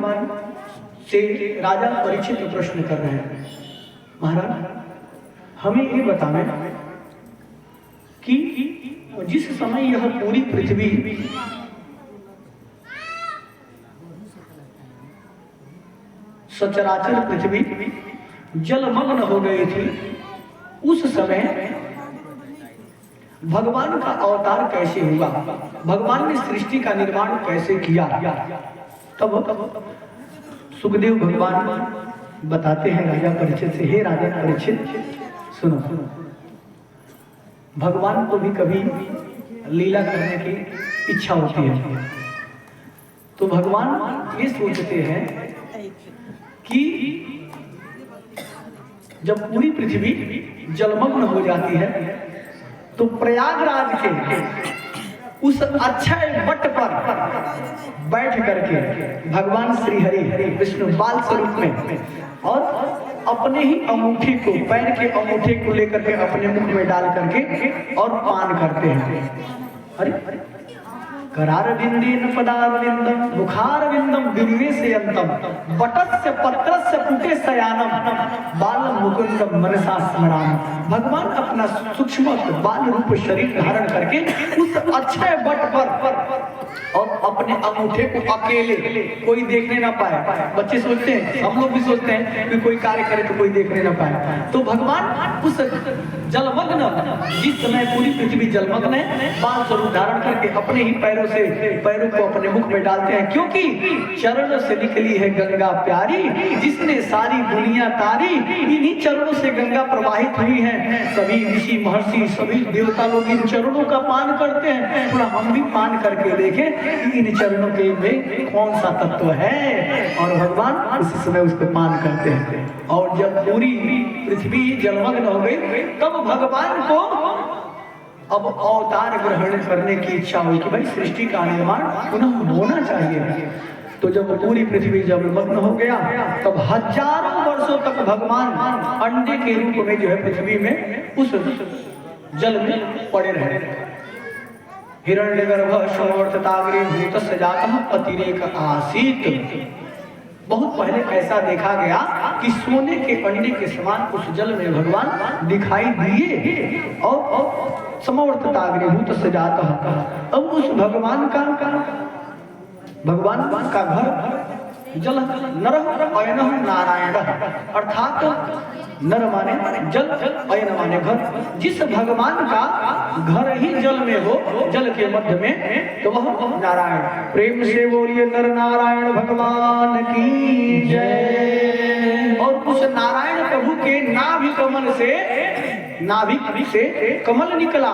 से राजा परीक्षित प्रश्न कर रहे हैं, महाराज हमें ये बताना कि जिस समय यह पूरी पृथ्वी सचराचर पृथ्वी जलमग्न हो गई थी, उस समय भगवान का अवतार कैसे हुआ, भगवान ने सृष्टि का निर्माण कैसे किया। तब सुखदेव भगवान बताते हैं राजा परीक्षित से, हे राजा परीक्षित सुनो, भगवान को भी कभी लीला करने की इच्छा होती है, तो भगवान ये सोचते हैं कि जब पूरी पृथ्वी जलमग्न हो जाती है तो प्रयागराज के उस अक्षय वट पर बैठ करके भगवान श्री हरि विष्णु बाल स्वरूप में और अपने ही अंगूठे को, पैर के अंगूठे को लेकर के अपने मुख में डाल करके और पान करते हैं। अरे करार बिंदीन पदार विंदम मुखार विंदम विनिवेशयंतम वटस्य पत्रस्य पुटे शयानम बाल मुकुंद मनसा स्मराम। भगवान अपना सूक्ष्म बाल रूप शरीर धारण करके उस अक्षय वट पर और अपने अंगूठे को अकेले कोई देखने ना पाए। बच्चे सोचते हैं, हम लोग भी सोचते हैं कि कोई कार्य करे तो कोई देखने ना पाए, तो भगवान उस जलमग्न, जिस समय पूरी पृथ्वी जलमग्न है, बाल स्वरूप धारण करके अपने ही पैरों को अपने मुख में डालते हैं, क्योंकि चरणों से निकली है गंगा प्यारी, जिसने सारी दुनिया तारी, इन्हीं चरणों से गंगा प्रवाहित हुई है। सभी ऋषि महर्षि सभी देवता लोग इन चरणों का पान करते हैं, थोड़ा हम भी पान करके देखें इन चरणों के में कौन सा तत्व है, और भगवान उसी समय उसको पान करते हैं। और जब पूरी पृथ्वी जलमग्न हो गई तब भगवान को अब अवतार ग्रहण करने की इच्छा हुई कि भाई सृष्टि का निर्माण पुनः होना चाहिए। तो जब पूरी पृथ्वी जब मग्न हो गया, तब हजारों वर्षों तक भगवान अंडे के रूप में जो है पृथ्वी में उस जल में पड़े रहे। हिरण्यगर्भ समवर्तताग्रे भूतस्य जातः अतिरेक आसीत। बहुत पहले ऐसा देखा गया कि सोने के अंडे के समान उस जल में भगवान दिखाई दिए और समवर्तताग्रे भूतस्य जातः। अब उस भगवान का घर जल नरः अयनः नारायणः, अर्थात नर माने जल, अयन माने घर। जिस भगवान का घर ही जल में हो, जल के मध्य में, तो वह नारायण। प्रेम से बोलिए नर नारायण भगवान की जय। और उस नारायण प्रभु के नाभि कमल से कमल निकला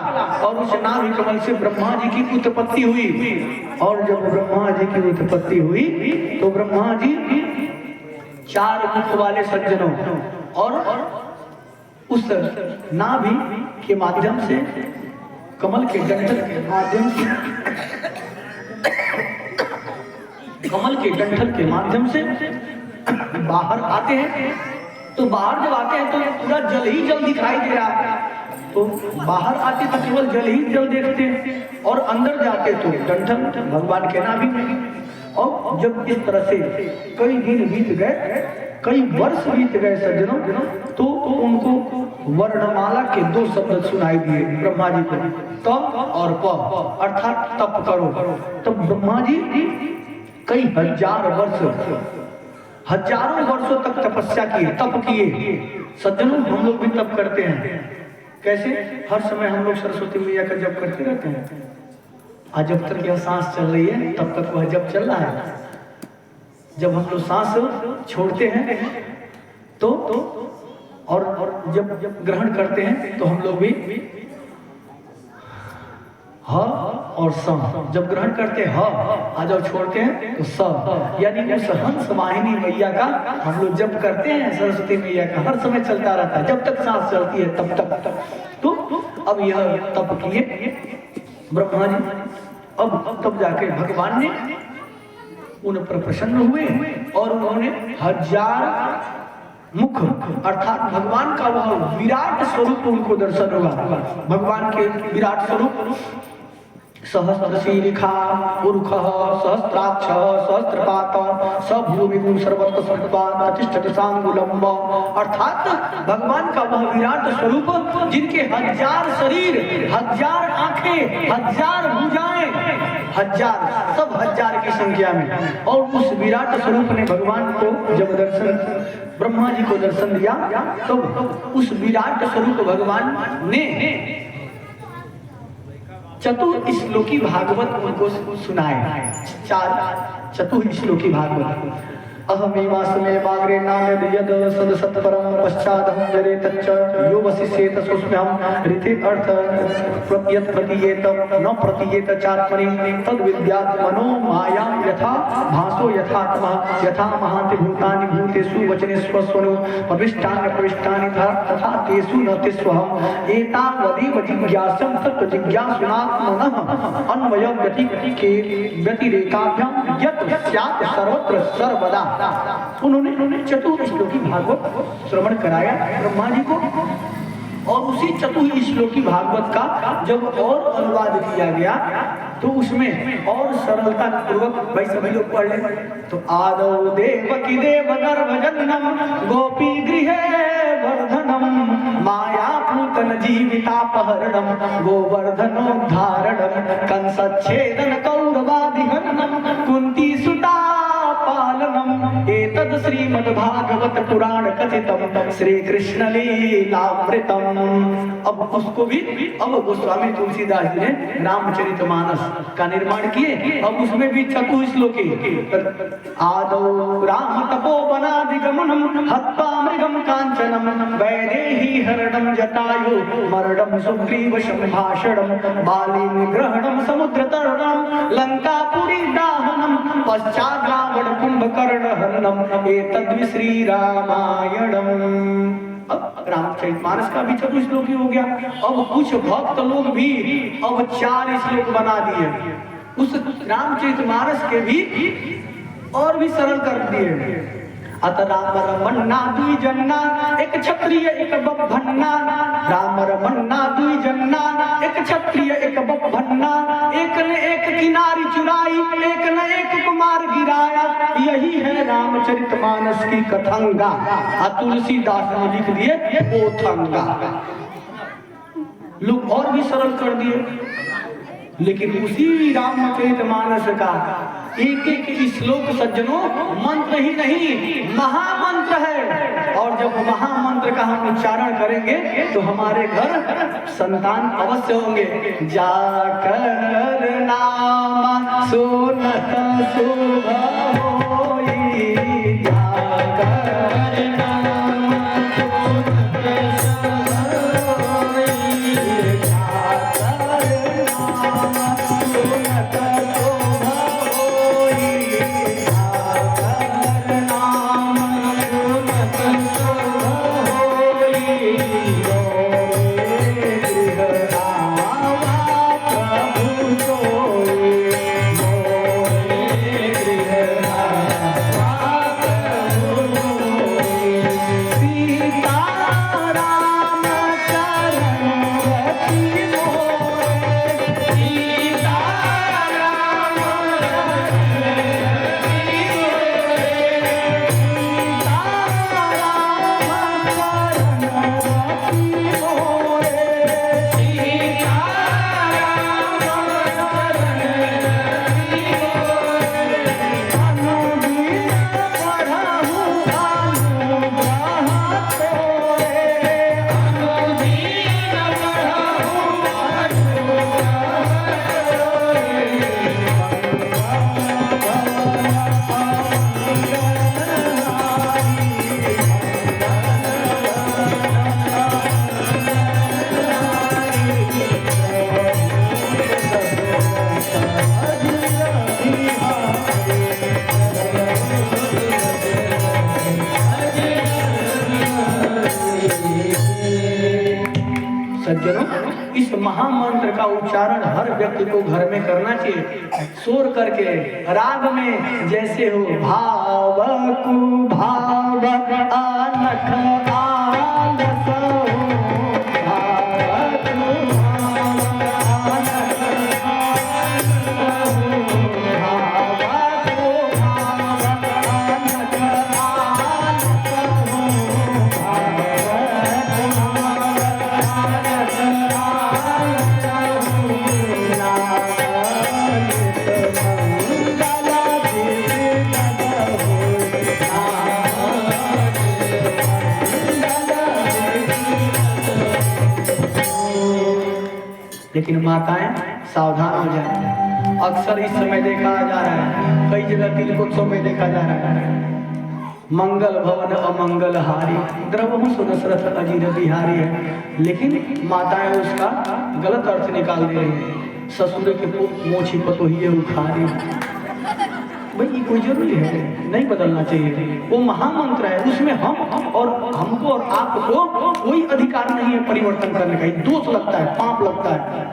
और उस नाभि कमल से ब्रह्मा जी की उत्पत्ति हुई। और जब ब्रह्मा जी की उत्पत्ति हुई तो ब्रह्मा जी 4 मुख वाले सज्जनों और उस नाभि के माध्यम से, कमल के डंठल के माध्यम से, कमल के डंठल के माध्यम से बाहर आते हैं। तो बाहर जब आते हैं तो पूरा जल ही जल दिखाई दे रहा है। तो बाहर आते तो केवल जल ही जल देखते हैं और अंदर जाते तो डंठल भगवान के नाभि में। और जब इस तरह से कई दिन बीत गए, कई वर्ष बीत गए सज्जनों, तो उनको वर्णमाला के 2 शब्द सुनाई दिए ब्रह्मा जी को, तप और प, अर्थात तप करो। तब ब्रह्मा जी कई हजारों वर्षों तक तपस्या किए, तप किए। सज्जनों, हम लोग भी तप करते हैं। कैसे? हर समय हम लोग सरस्वती मैया का जप करते रहते हैं। आज जब तक यह सांस चल रही है तब तक वह जप चल रहा है। जब हम लोग सांस छोड़ते हैं तो और जब ग्रहण करते हैं तो हम लोग भी ह और स, जब ग्रहण करते हैं ह, जब छोड़ते हैं तो स। यानी उस हंस वाहिनी मैया का हम लोग जप करते हैं, सरस्वती मैया का हर समय चलता रहता है, जब तक सांस चलती है तब तक। तो अब यह तप किए ब्रह्मा जी। अब तब जाके भगवान ने उन पर प्रसन्न हुए और उन्होंने 1000 मुख अर्थात भगवान का वह विराट स्वरूप उनको दर्शन हुआ। भगवान के विराट स्वरूप सहस्रशीलिखा उरुखः सहस्राक्ष सहस्रपात सभूमिभूः सर्वत्र सर्वपात प्रतिष्ठित सांगुलंब। अर्थात भगवान का वह विराट स्वरूप जिनके 1000 शरीर, 1000 आंखें, 1000 भुजाएं, 1000 सब 1000 की संख्या में। और उस विराट स्वरूप ने भगवान को जब ब्रह्मा जी को दर्शन दिया तो उस विराट स्वरूप भगवान ने चतुश्लोकी भागवत उनको सुनाए। 4 चतुश्लोकी भागवत। अहमेवास्मे माग्रे नाम यद सद सत्परम पश्चादहं जरे तच्च यो वसिष्येत सुस्म्यहं ऋते अर्थ प्रत्यत प्रतीयेत न प्रतीयेत चात्मनि तद विद्यात् मनो मायां यथा भासो यथात्मः यथा महान्ति भूतानि भूतेषु वचनेषु स्वनु प्रविष्टानि प्रविष्टानि तथा तेषु न तेष्वहम् एतावदेव जिज्ञासं तत् जिज्ञासुनात्मनः अन्वयं व्यतिरेकाभ्यां यत् स्यात् सर्वत्र सर्वदा। उन्होंने चतुश्लोकी भागवत श्रवण कराया ब्रह्मा जी को। और उसी चतुश्लोकी भागवत का जब और अनुवाद किया गया तो उसमें और सरलता पूर्वक भाई सभी लोग पढ़ ले। तो आदौ देवकी देव गर्भजननम गोपी गृहे वर्धनम माया पूतन जीवितापहरणम गोवर्धनोद्धारणम कंसच्छेदन कौरवादिहरणम कुंती सुता पालनम एतद श्रीमद्भागवत पुराण कथितम श्री कृष्ण लीलामृतम। अब उसको भी अब गोस्वामी तुलसीदास जी ने रामचरितमानस का निर्माण किए। अब उसमें भी चतुश्लोकी आदौ राम तपोवनादिगमनम हत्वा मृगम कांचनम वैदेही हरणम जटायु मरणम सुग्रीव संभाषणम बाली निग्रहणम समुद्र तरणम लंकापुरी दाहनम पश्चात् रावण कुंभकर्ण हरणम एतद् श्री रामायणम। अब रामचरितमानस का भी चतुश्लोकी हो गया। अब कुछ भक्त लोग भी अब 4 श्लोक बना दिए, उस रामचरितमानस के भी और भी सरल कर दिए। अत राम रमन्ना दुई जन्ना, एक क्षत्रिय एक बभन्ना। राम रमन्ना दुई जन्ना, एक क्षत्रिय एक बभन्ना। एक ने एक किनारी चुराई, एक ने एक कुमार गिराया। यही है रामचरितमानस की कथंगा। तुलसीदास ने लिख दिए ओथंगा। लोग और भी सरल कर दिए, लेकिन उसी रामचरितमानस का एक एक श्लोक सज्जनों मंत्र ही नहीं महामंत्र है। और जब महामंत्र का हम उच्चारण करेंगे तो हमारे घर संतान अवश्य होंगे। जाकर नाम सुनत शुभ होई, जाकर नाम सुनत शुभ होई, जाकर नाम सुनत इस महामंत्र का उच्चारण हर व्यक्ति को घर में करना चाहिए, शोर करके राग में। जैसे हो भाव कु भाव अनख आलस हो, भाव कु भाव अनख आलस हो, भाव कु भाव अनख आलस हो, लेकिन माताएं सावधान हो जाए। अक्सर इस समय देखा जा रहा है, कई जगह तिलकोत्सव में देखा जा रहा है, मंगल भवन अमंगल हारी द्रवहु सुदशरथ अजीर बिहारी है। लेकिन माताएं उसका गलत अर्थ निकाल दे रही है। ससुर के मोछी पतोहिए उखारी। भाई ये कोई जरूरी है? नहीं बदलना चाहिए। वो महामंत्र है, उसमें हम और हमको और आपको कोई अधिकार नहीं है परिवर्तन करने का। दोष लगता है, पाप लगता है।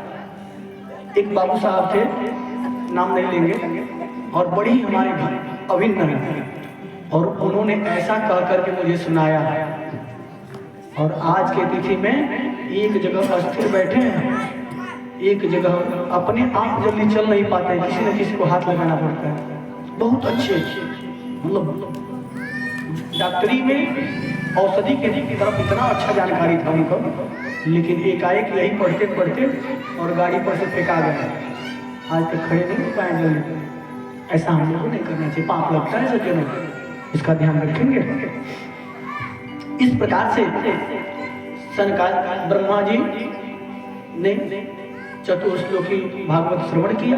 एक बाबू साहब थे, नाम नहीं लेंगे, और बड़ी हमारे घर अभिन्न है, और उन्होंने ऐसा कह करके मुझे सुनाया। और आज के तिथि में एक जगह अस्थिर बैठे हैं, एक जगह अपने आप जल्दी चल नहीं पाते, किसी न किसी को हाथ लगाना पड़ता है। बहुत अच्छे, मतलब डॉक्टरी में औषधि की तरफ इतना अच्छा जानकारी था उनको, लेकिन एकाएक यही पढ़ते पढ़ते और गाड़ी पर से फेंका गया। आज तक खड़े नहीं हो पाए जल्दी। ऐसा हम लोग को नहीं करना चाहिए, पाप लगता है सज्जनों, इसका ध्यान रखेंगे। इस प्रकार से सनकादिक ब्रह्मा जी ने चतुश्लोकी भागवत श्रवण किया,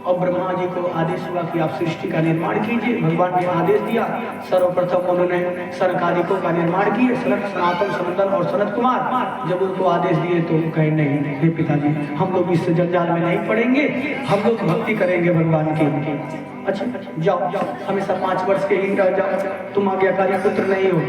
और ब्रह्मा जी को आदेश हुआ कि आप सृष्टि का निर्माण कीजिए। भगवान ने आदेश दिया। सर्वप्रथम उन्होंने सनकादिकों का निर्माण किए, सनत, सनातन, सनंदन और सनत कुमार। जब उनको आदेश दिए तो कहे नहीं, हे पिताजी हम लोग इस जंजाल में नहीं पड़ेंगे, हम लोग भक्ति करेंगे भगवान की। अच्छा जाओ जाओ, हमेशा 5 वर्ष के ही रह जाओ, तुम आज्ञाकारी पुत्र नहीं हो।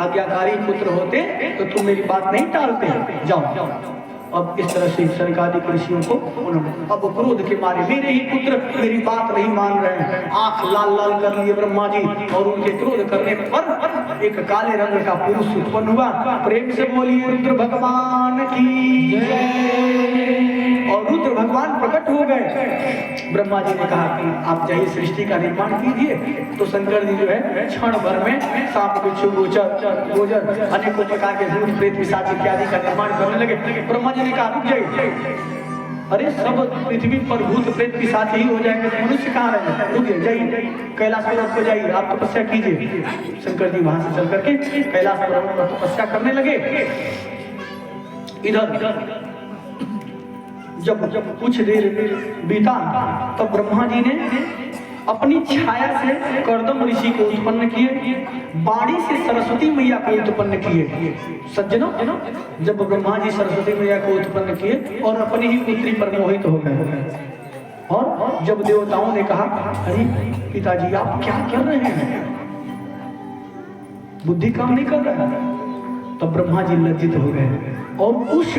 आज्ञाकारी पुत्र होते तो तुम मेरी बात नहीं टालते, जाओ जाओ। अब इस तरह से सनकादिक ऋषियों को उन्होंने अब क्रोध के मारे, मेरे ही पुत्र मेरी बात नहीं मान रहे हैं, आंख लाल लाल कर लिए ब्रह्मा जी। और उनके क्रोध करने पर एक काले रंग का पुरुष उत्पन्न हुआ। प्रेम से बोलिए रुद्र भगवान की जय। और रुद्र भगवान प्रकट हो गए। ब्रह्मा जी ने कहा कि आप जाइए सृष्टि का निर्माण कीजिए। तो शंकर जी जो है क्षण भर में सांप, बिच्छू, गोजर अनेकों प्रकार के भूत प्रेत पिशाच इत्यादि का निर्माण करने लगे। ब्रह्मा जी ने कहा रुक जाइए, अरे सब पृथ्वी पर भूत प्रेत पिशाच ही हो जाएंगे तो मनुष्य कहाँ रहे, रुक जाइए, कैलाश पर्वत को जाइए, आप तपस्या कीजिए। शंकर जी वहां से चल करके कैलाश पर्वत पर तपस्या करने लगे। इधर जब कुछ देर बीता तब ब्रह्मा जी ने अपनी छाया से कर्दम ऋषि को उत्पन्न किए, बाणी से सरस्वती मैया को उत्पन्न किए। सज्जनों, जब ब्रह्मा जी सरस्वती मैया को उत्पन्न किए और अपनी ही पुत्री पर मोहित हो गए। और जब देवताओं ने कहा अरे पिताजी आप क्या कर रहे हैं, बुद्धि काम नहीं कर रहा, तब ब्रह्मा जी लज्जित हो गए और उस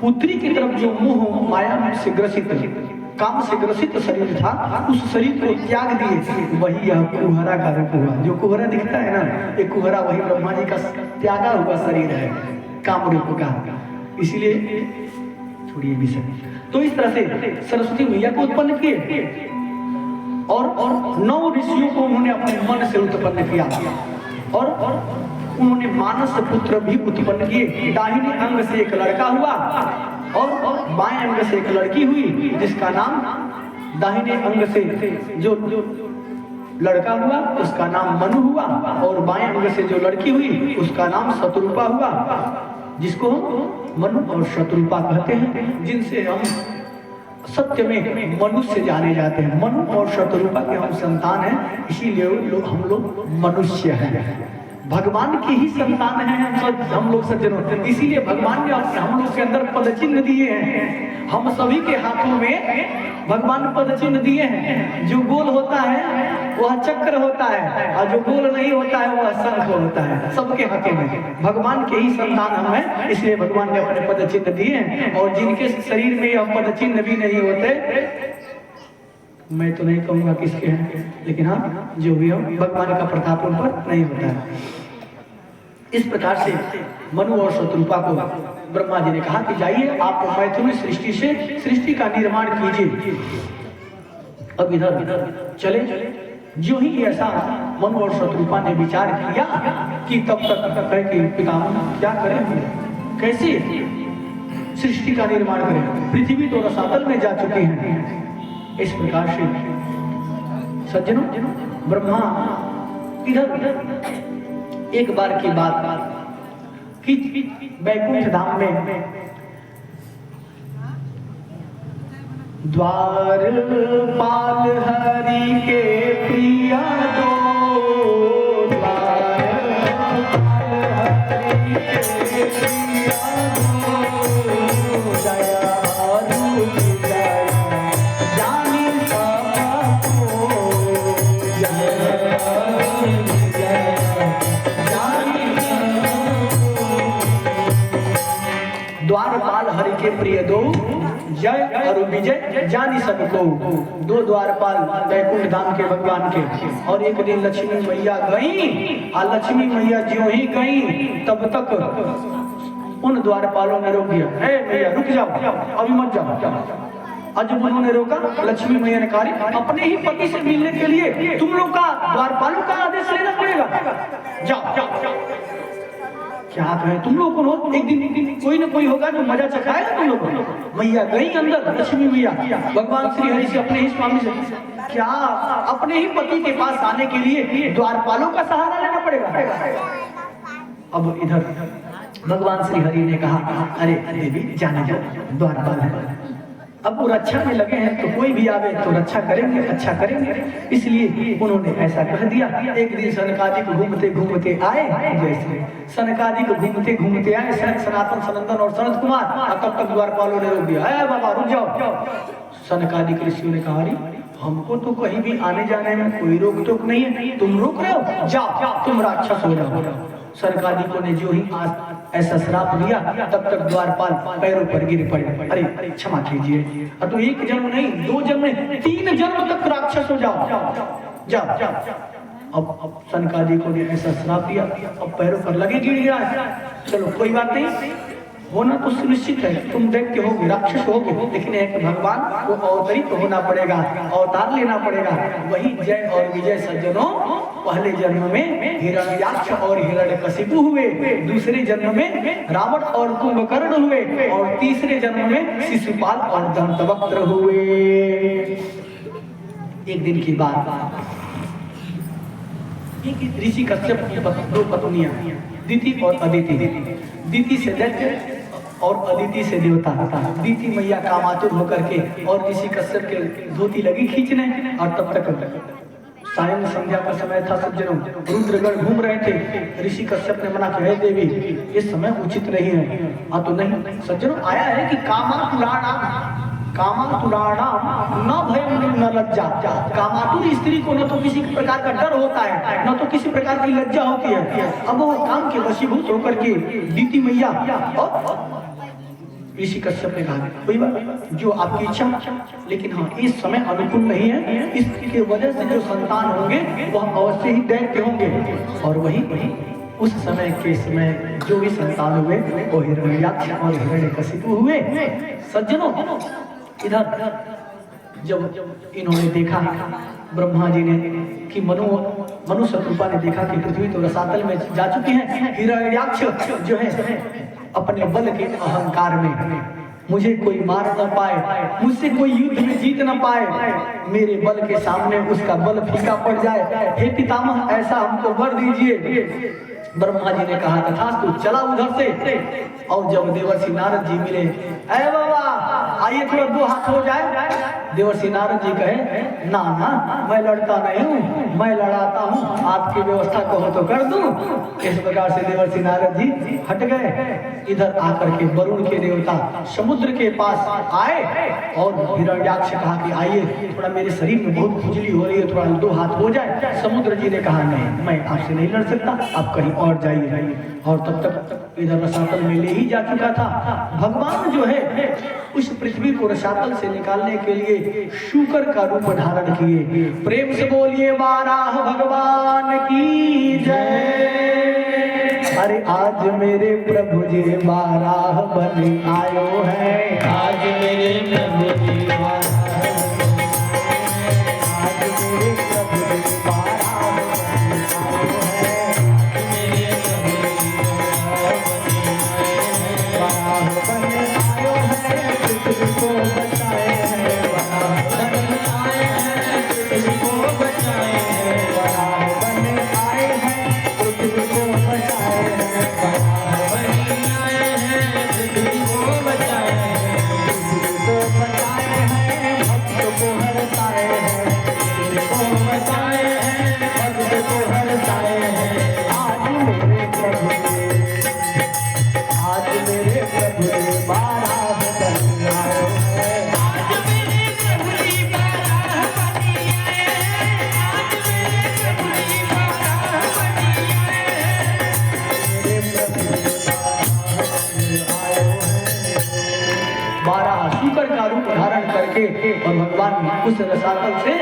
पुत्री की तरफ जो मोह माया से ग्रसित, काम से ग्रसित शरीर था, उस शरीर को त्याग दिए। वही यह कुहरा का रूप हुआ। जो कुहरा दिखता है ना, एक कुहरा वही ब्रह्मा जी का त्यागा हुआ शरीर है, काम रूप का। इसीलिए छोड़िए विषय। तो इस तरह से सरस्वती मैया को उत्पन्न किए और 9 ऋषियों को उन्होंने अपने मन से उत्पन्न किया और उन्होंने मानस पुत्र भी उत्पन्न किए। दाहिने अंग से एक लड़का हुआ और बाएं अंग से एक लड़की हुई, जिसका नाम दाहिने अंग से जो लड़का हुआ उसका नाम मनु हुआ और बाएं अंग से जो लड़की हुई उसका नाम शत्रुपा हुआ, जिसको हम मनु और शत्रुपा कहते हैं, जिनसे हम सत्य में मनुष्य जाने जाते हैं। मनु और शत्रुपा के हम संतान हैं, इसीलिए हम लोग मनुष्य हैं। भगवान की ही संतान है हम लोग सज्जनों, इसीलिए भगवान ने हम लोग के अंदर पद चिन्ह दिए हैं। हम सभी के हाथों में भगवान पद चिन्ह दिए हैं। जो गोल होता है वह चक्र होता है और जो गोल नहीं होता है वह शंख होता है। सबके हाथों में भगवान के ही संतान हम हैं, इसलिए भगवान ने अपने पद चिन्ह दिए हैं। और जिनके शरीर में यह पद चिन्ह भी नहीं होते, मैं तो नहीं कहूंगा किसके हैं, लेकिन हाँ जो भी हो भगवान का प्रताप उन पर नहीं होता है। इस प्रकार से मनु और शत्रुपा को ब्रह्मा जी ने कहा कि जाइए आप मैथुन सृष्टि से सृष्टि का निर्माण कीजिए। अब इधर चले। जो ही ऐसा मनु और शत्रुपा ने विचार किया कि तब तक कहे कि पितामह क्या करें, कैसे सृष्टि का निर्माण करें, पृथ्वी तो रसातल में जा चुकी है। इस प्रकार से सज्जनों ब्रह्मा इधर एक बार की बात कि वैकुंठ धाम में द्वारपाल हरि के प्रिया दो, द्वारपाल हरि के प्रिया दो, जया द्वारपाल हरि के प्रिय दो, जय और विजय जानी सबको। 2 द्वारपाल वैकुंठ धाम के भगवान के। और एक दिन लक्ष्मी मैया गई और लक्ष्मी मैया ज्यों ही गई तब तक उन द्वारपालों ने रोक दिया, हे मैया रुक जाओ, अभी मत जाओ। और जब उन्होंने रोका, लक्ष्मी मैया ने कहा अपने ही पति से मिलने के लिए तुम लोग का द्वारपालों का आदेश लेना पड़ेगा, जाओ जाओ। क्या कहें तुम लोग को, एक दिन कोई ना कोई होगा जो मजा चखाएगा तुम लोग को। मैया गई अंदर, लक्ष्मी मैया भगवान श्री हरि से अपने ही स्वामी से क्या अपने ही पति के पास आने के लिए द्वारपालों का सहारा लेना पड़ेगा। अब इधर भगवान श्री हरि ने कहा अरे देवी जाने जाओ, द्वारपाल है। अब वो रक्षा में लगे हैं तो कोई भी आवे तो रक्षा करेंगे, अच्छा करेंगे, इसलिए उन्होंने ऐसा कह दिया। एक दिन सनकादिक घूमते घूमते आए, जैसे सनकादिक घूमते घूमते आए, सनातन सनंदन और सनत कुमार, तब तक द्वारपालों ने रोक दिया, अरे बाबा रुक जाओ। सनकादिक ऋषियों ने कहा, हमको तो कहीं भी आने जाने में कोई रोक टोक नहीं है, तुम रोक रहे हो, जाओ तुम राक्षस हो जाओ। सनकादिकों ने जो ही आज ऐसा श्राप दिया, तब तक द्वारपाल पैरों पर गिर पड़े, अरे क्षमा कीजिए, अब तो एक जन्म नहीं 2 जन्म नहीं 3 जन्म तक राक्षस हो जाओ, जाओ जाओ। अब सनकादिकों ने ऐसा श्राप दिया, अब पैरों पर लगे गिर गया। चलो कोई बात नहीं, होना तो सुनिश्चित है, तुम दैत्य होगे, राक्षस होगे, लेकिन एक भगवान को अवतरित तो होना पड़ेगा, अवतार लेना पड़ेगा। वही जय और विजय सज्जनों पहले जन्म में हिरण्याक्ष और हिरण्यकशिपु हुए, दूसरे जन्म में रावण और कुंभकर्ण हुए, और तीसरे जन्म में शिशुपाल और दंतवक्त्र हुए। एक दिन की बात, ऋषि कश्यप की 2 पत्नियां, दिति और अदिति, दिति से दैत्य और अदिति से देवता। दिति मैया कामातुर होकर के और ऋषि कश्यप के धोती लगी खींचने, और तब तक सायं संध्या का समय था सज्जनों, रुद्रगण घूम रहे थे। ऋषि कश्यप ने मना किया, देवी इस समय उचित नहीं है। तो नहीं सज्जनों, आया है कि कामातुराणाम न भयम न लज्जा। कामातुर स्त्री को न तो किसी प्रकार का डर होता है, न तो किसी प्रकार की लज्जा होती है। अब वो काम के वशीभूत होकर के दीति मैया और ऋषि कश्यप ने कहा, कोई बात जो आपकी इच्छा, लेकिन हाँ इस समय अनुकूल नहीं है, इसके वजह से जो संतान होंगे वह अवश्य ही दैत्य होंगे। और वही उस समय के समय जो भी संतान हुए वो हिरण्याक्ष और हिरण्यकशिपु हुए। सज्जनों, इधर जब इन्होंने देखा ब्रह्मा जी ने कि मनु शत्रुपा ने देखा कि पृथ्वी तो रसातल में जा चुकी है, हिरण्याक्ष जो है अपने बल के अहंकार में, मुझे कोई मार न पाए, मुझसे कोई युद्ध में जीत न पाए, मेरे बल के सामने उसका बल फीका पड़ जाए, हे पितामह ऐसा हमको वर दीजिए। ब्रह्मा जी ने कहा, तथास्तु, चला उधर से। और जब देवर्षि नारद जी मिले, अरे बाबा आइए थोड़ा 2 हाथ हो जाए। देवर्षि नारद जी कहे, ना ना मैं लड़ता नहीं हूँ, मैं लड़ाता हूँ, आपकी व्यवस्था कहो तो कर दूं। इस प्रकार से देवर्षि नारद जी हट गए। इधर आकर के वरुण के देवता समुद्र के पास आए और हिरण्याक्ष कहा कि आइए थोड़ा मेरे शरीर में बहुत खुजली हो रही है, थोड़ा 2 हाथ हो जाए। समुद्र जी ने कहा, नहीं मैं आपसे नहीं लड़ सकता, आप कहीं और जाइए। और तब तक इधर रसातल में ले ही जा चुका था। भगवान जो है उस पृथ्वी को रसातल से निकालने के लिए शूकर का रूप धारण किए। प्रेम से बोलिए वाराह भगवान की जय। अरे आज मेरे प्रभु जी वाराह बन आयो है, आज मेरे प्रभु जी और भगवान उस रसातल से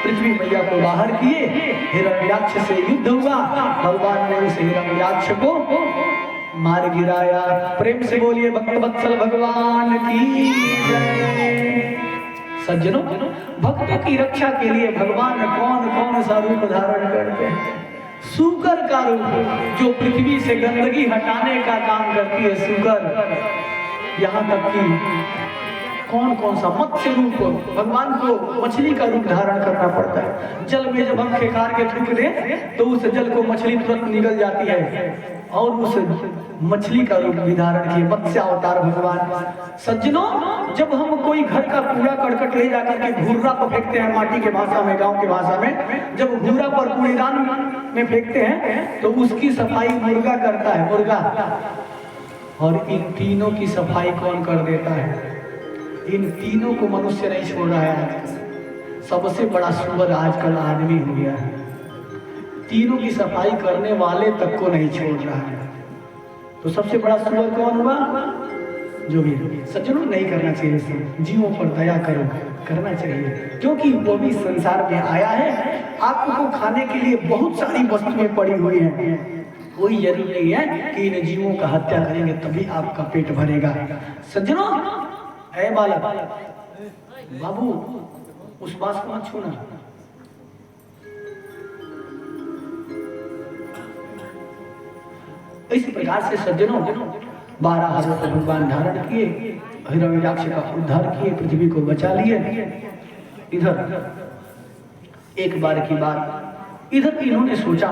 पृथ्वी मैया को बाहर किए। हिरण्याक्ष से युद्ध हुआ, भगवान ने उस हिरण्याक्ष को मार गिराया। प्रेम से बोलिए भक्त वत्सल भगवान की जय। सज्जनों, भक्तों की रक्षा के लिए भगवान कौन कौन सा रूप धारण करते हैं? सूकर का रूप, जो पृथ्वी से गंदगी हटाने का काम करती है सूकर। यहाँ तक कि कौन कौन सा मत्स्य रूप, भगवान को मछली का रूप धारण करना पड़ता है। जल में जब हम खेकार के थूक दें तो उस जल को मछली तुरंत निगल जाती है, और उस मछली का रूप भी धारण किए मत्स्य अवतार भगवान। सज्जनों, जब हम कोई घर का कूड़ा करकट ले जाकर के घूर्रा पर फेंकते हैं, माटी के भाषा में, गांव के भाषा में, जब घूर्रा पर कूड़ेदान में फेंकते हैं तो उसकी सफाई मुर्गा करता है, मुर्गा। और इन तीनों की सफाई कौन कर देता है? इन तीनों को मनुष्य नहीं छोड़ रहा है। सबसे बड़ा सुअर आजकल आदमी हो गया है, तीनों की सफाई करने वाले तक को नहीं छोड़ रहा है। तो सबसे बड़ा सुअर कौन हुआ? जो भी सज्जनों, नहीं करना चाहिए, जीवों पर दया करो, करना चाहिए, क्योंकि वो भी संसार में आया है। आपको खाने के लिए बहुत सारी वस्तुएं पड़ी हुई हैं, कोई जरूरी नहीं है कि इन जीवों का हत्या करेंगे तभी आपका पेट भरेगा। सज्जनों, ऐ बालक, बाबू, उस बात को मत छूना। इस प्रकार से सज्जनों 12 हाथों को भगवान धारण किए, हिरण्याक्ष का उद्धार किए, पृथ्वी को बचा लिए। इधर एक बार की बात, इधर इन्होंने सोचा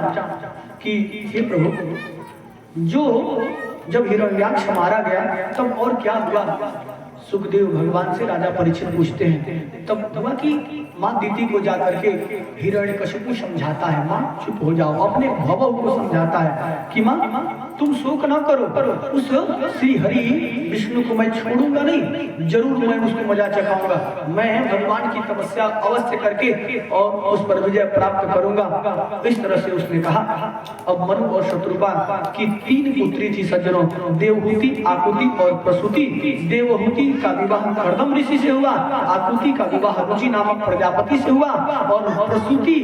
कि हे प्रभु, जब हिरण्याक्ष मारा गया तब और क्या हुआ? सुखदेव भगवान से राजा परीक्षित पूछते हैं, तब हुआ कि माँ दीति को जाकर के हिरण्यकशिपु समझाता है, माँ चुप हो जाओ, अपने भव को समझाता है कि माँ तुम शोक ना करो, उस श्री हरि विष्णु को मैं छोड़ूंगा नहीं, जरूर मैं उसको मजा चखाऊंगा, मैं भगवान की तपस्या अवश्य करके और उस पर विजय प्राप्त करूंगा। इस तरह से उसने कहा। अब मनु और शत्रुपा की 3 पुत्री थी सज्जनों, देवहूति, आकुति और प्रसूति। देवहूति का विवाह कर्दम ऋषि से हुआ, आकुति का विवाह रुचि नामक प्रजापति से हुआ, और प्रसूति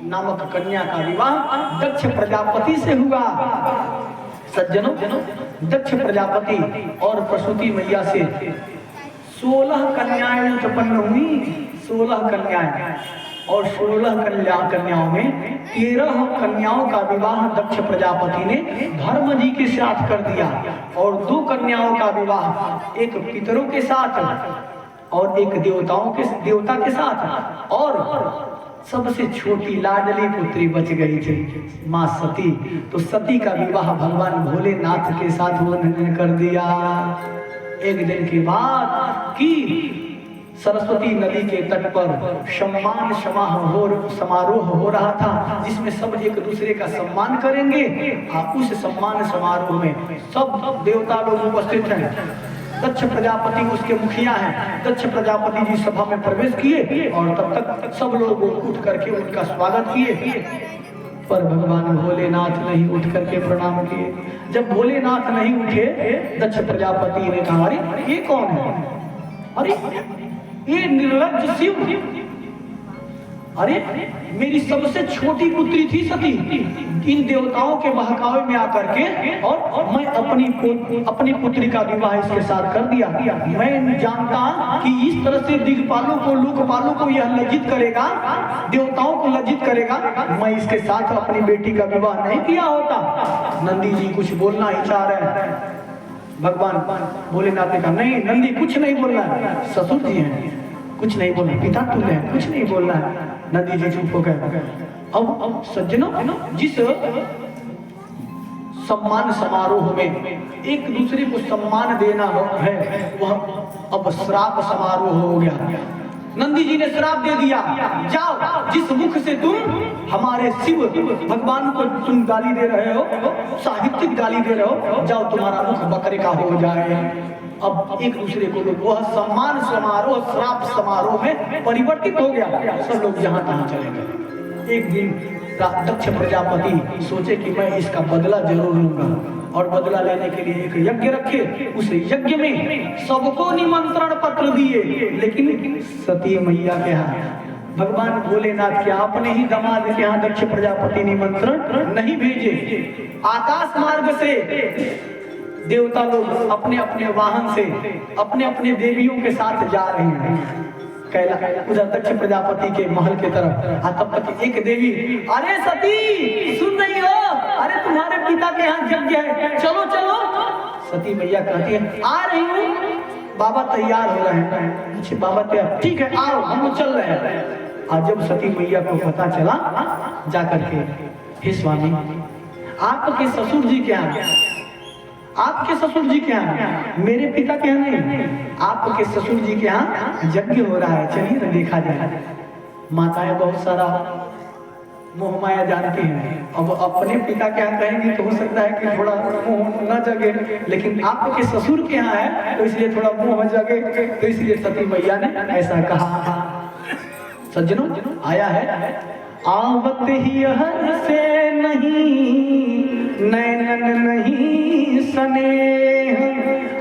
नामक कन्या का विवाह दक्ष प्रजापति से हुआ। सज्जनों, दक्ष प्रजापति और प्रसूति मैया से 16 कन्याएं उत्पन्न हुई, 16 कन्याएं, और 16 कन्याओं में 13 कन्याओं का विवाह दक्ष प्रजापति ने धर्म जी के साथ कर दिया, और 2 कन्याओं का विवाह एक पितरों के साथ और एक देवता के साथ, और सबसे छोटी लाडली पुत्री बच गई थी माँ सती। तो सती का विवाह भगवान भोलेनाथ के साथ उन्होंने कर दिया। एक दिन की बात कि सरस्वती नदी के तट पर सम्मान समारोह हो रहा था, जिसमें सब एक दूसरे का सम्मान करेंगे। उस सम्मान समारोह में सब देवता लोग उपस्थित हैं। दक्ष प्रजापति उसके मुखिया हैं। दक्ष प्रजापति जी सभा में प्रवेश किए और तब तक सब लोग उठ करके उनका स्वागत किए, पर भगवान भोलेनाथ नहीं उठ करके प्रणाम किए। जब भोलेनाथ नहीं उठे, दक्ष प्रजापति ने कहा, अरे ये कौन है? अरे ये निर्लज्ज शिव, अरे मेरी सबसे छोटी पुत्री थी सती, इन देवताओं के बहकावे में आकर के और मैं अपनी पुत्री का विवाह इसके साथ कर दिया। मैं जानता कि इस तरह से दिग्पालों को, लोकपालों को यह लज्जित करेगा, देवताओं को लज्जित करेगा, मैं इसके साथ अपनी बेटी का विवाह नहीं किया होता। नंदी जी कुछ बोलना ही चाह रहे हैं। भगवान भोलेनाथ ने कहा, नहीं नंदी कुछ नहीं बोलना है, ससुर जी हैं, कुछ नहीं बोलना, पिता तुल्य है, कुछ नहीं बोलना है। नंदी जी चुप हो गए। अब सज्जनों, जिस सम्मान समारोह में एक दूसरे को सम्मान देना है, वह अब श्राप समारोह हो गया। नंदी जी ने श्राप दे दिया, जाओ, जिस मुख से तुम हमारे शिव भगवान को तुम गाली दे रहे हो, साहित्यिक गाली दे रहे हो, जाओ तुम्हारा मुख बकरे का हो जाए। अब एक दूसरे को लोग, वह सम्मान समारोह श्राप समारोह में परिवर्तित हो गया। सब लोग जहां तहां चले गए। एक दिन दक्ष प्रजापति सोचे कि मैं इसका बदला जरूर लूंगा, और बदला लेने के लिए एक यज्ञ रखे। उस यज्ञ में सबको निमंत्रण पत्र दिए, लेकिन सती मैया के यहाँ, भगवान भोलेनाथ के अपने ही दामाद के यहाँ दक्ष प्रजापति निमंत्रण नहीं भेजे। आकाश मार्ग से देवता लोग अपने अपने वाहन से अपने अपने देवियों के साथ जा रहे हैं उधर दक्ष प्रजापति के महल के तरफ। तब तक एक देवी, अरे सती सुन रही हो, अरे तुम्हारे पिता के यहाँ यज्ञ है, चलो चलो। सती मैया कहती है, आ रही हूँ। बाबा तैयार हो रहे हैं। अच्छे बाबा तैयार, ठीक है आओ हम लोग चल रहे हैं। और जब सती मैया को पता चला जाकर के, हे स्वामी आपके ससुर जी क्या हैं, आपके ससुर जी क्या हैं, मेरे पिता क्या नहीं, आपके ससुर जी के यहाँ यज्ञ हो रहा है, चलिए ना देखा जाए। माताएं बहुत सारा मोह माया जानती हैं, अब अपने पिता के यहाँ कहेंगी तो हो सकता है कि थोड़ा मोह न जगे, लेकिन आपके ससुर के यहाँ है तो इसलिए थोड़ा मोह जगे, तो इसलिए सती मैया ने ऐसा कहा। सज्जनों आया है, आवत ही हर से नहीं नैनन नहीं स्नेह,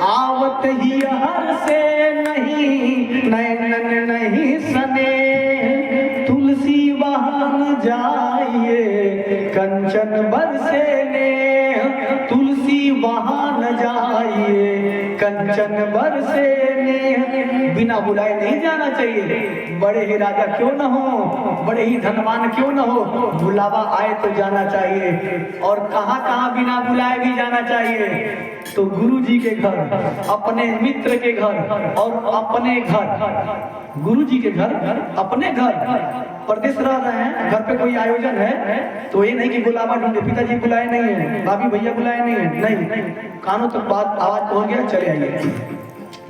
आवत ही हर से नहीं नैनन नहीं स्नेह, तुलसी बहन जाइए कंचन बरसे नेह, तुलसी बहन जाइए कंचन बरसे नेह। बिना बुलाए नहीं जाना चाहिए, बड़े ही राजा क्यों न हो, बड़े ही धनवान क्यों न हो, बुलावा आए तो जाना चाहिए। और कहाँ कहाँ बिना बुलाए भी जाना चाहिए, तो गुरु जी के घर, अपने मित्र के घर और अपने घर, गुरु जी के घर अपने घर, परदेश रह रहे हैं, घर पे कोई आयोजन है तो ये नहीं कि बुलावा ढूंढे, पिताजी बुलाए नहीं है, भाभी भैया बुलाए नहीं है, नहीं, कानों तक बात आवाज पहुंच गया, चले आइए।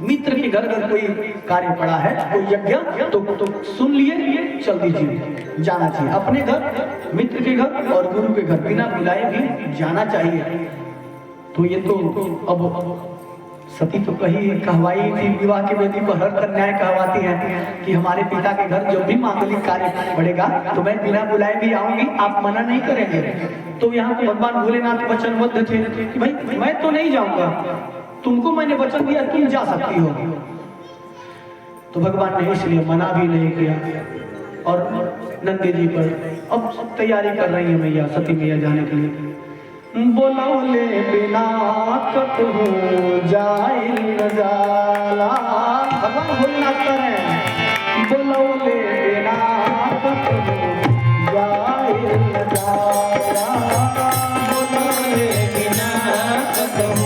मित्र के घर अगर कोई कार्य पड़ा है, कोई यज्ञ, तो सुन लिए चल दीजिए, जाना चाहिए। अपने घर, मित्र के घर और गुरु के घर बिना बुलाए भी जाना चाहिए। तो ये तो अब सती तो कही कहवाई थी, विवाह की वेदी पर हर कन्याएं कहवाती हैं कि हमारे पिता के घर जब भी मांगलिक कार्य बढ़ेगा तो मैं बिना बुलाए भी आऊंगी, आप मना नहीं करेंगे। तो यहाँ तो भगवान भोलेनाथ वचनबद्ध थे कि भाई मैं तो नहीं जाऊंगा, तुमको मैंने वचन दिया तुम जा सकती हो। तो भगवान ने इसलिए मना भी नहीं किया। और नंदी जी पर अब तैयारी कर रही है मैया, सती मैया जाने के लिए। बोलौले बिना कत हो जाए न जाला, भगवान भोलेनाथ कर रहे हैं, बोलौले बिना कत हो जाए न जाला, बोलौले बिना कत हो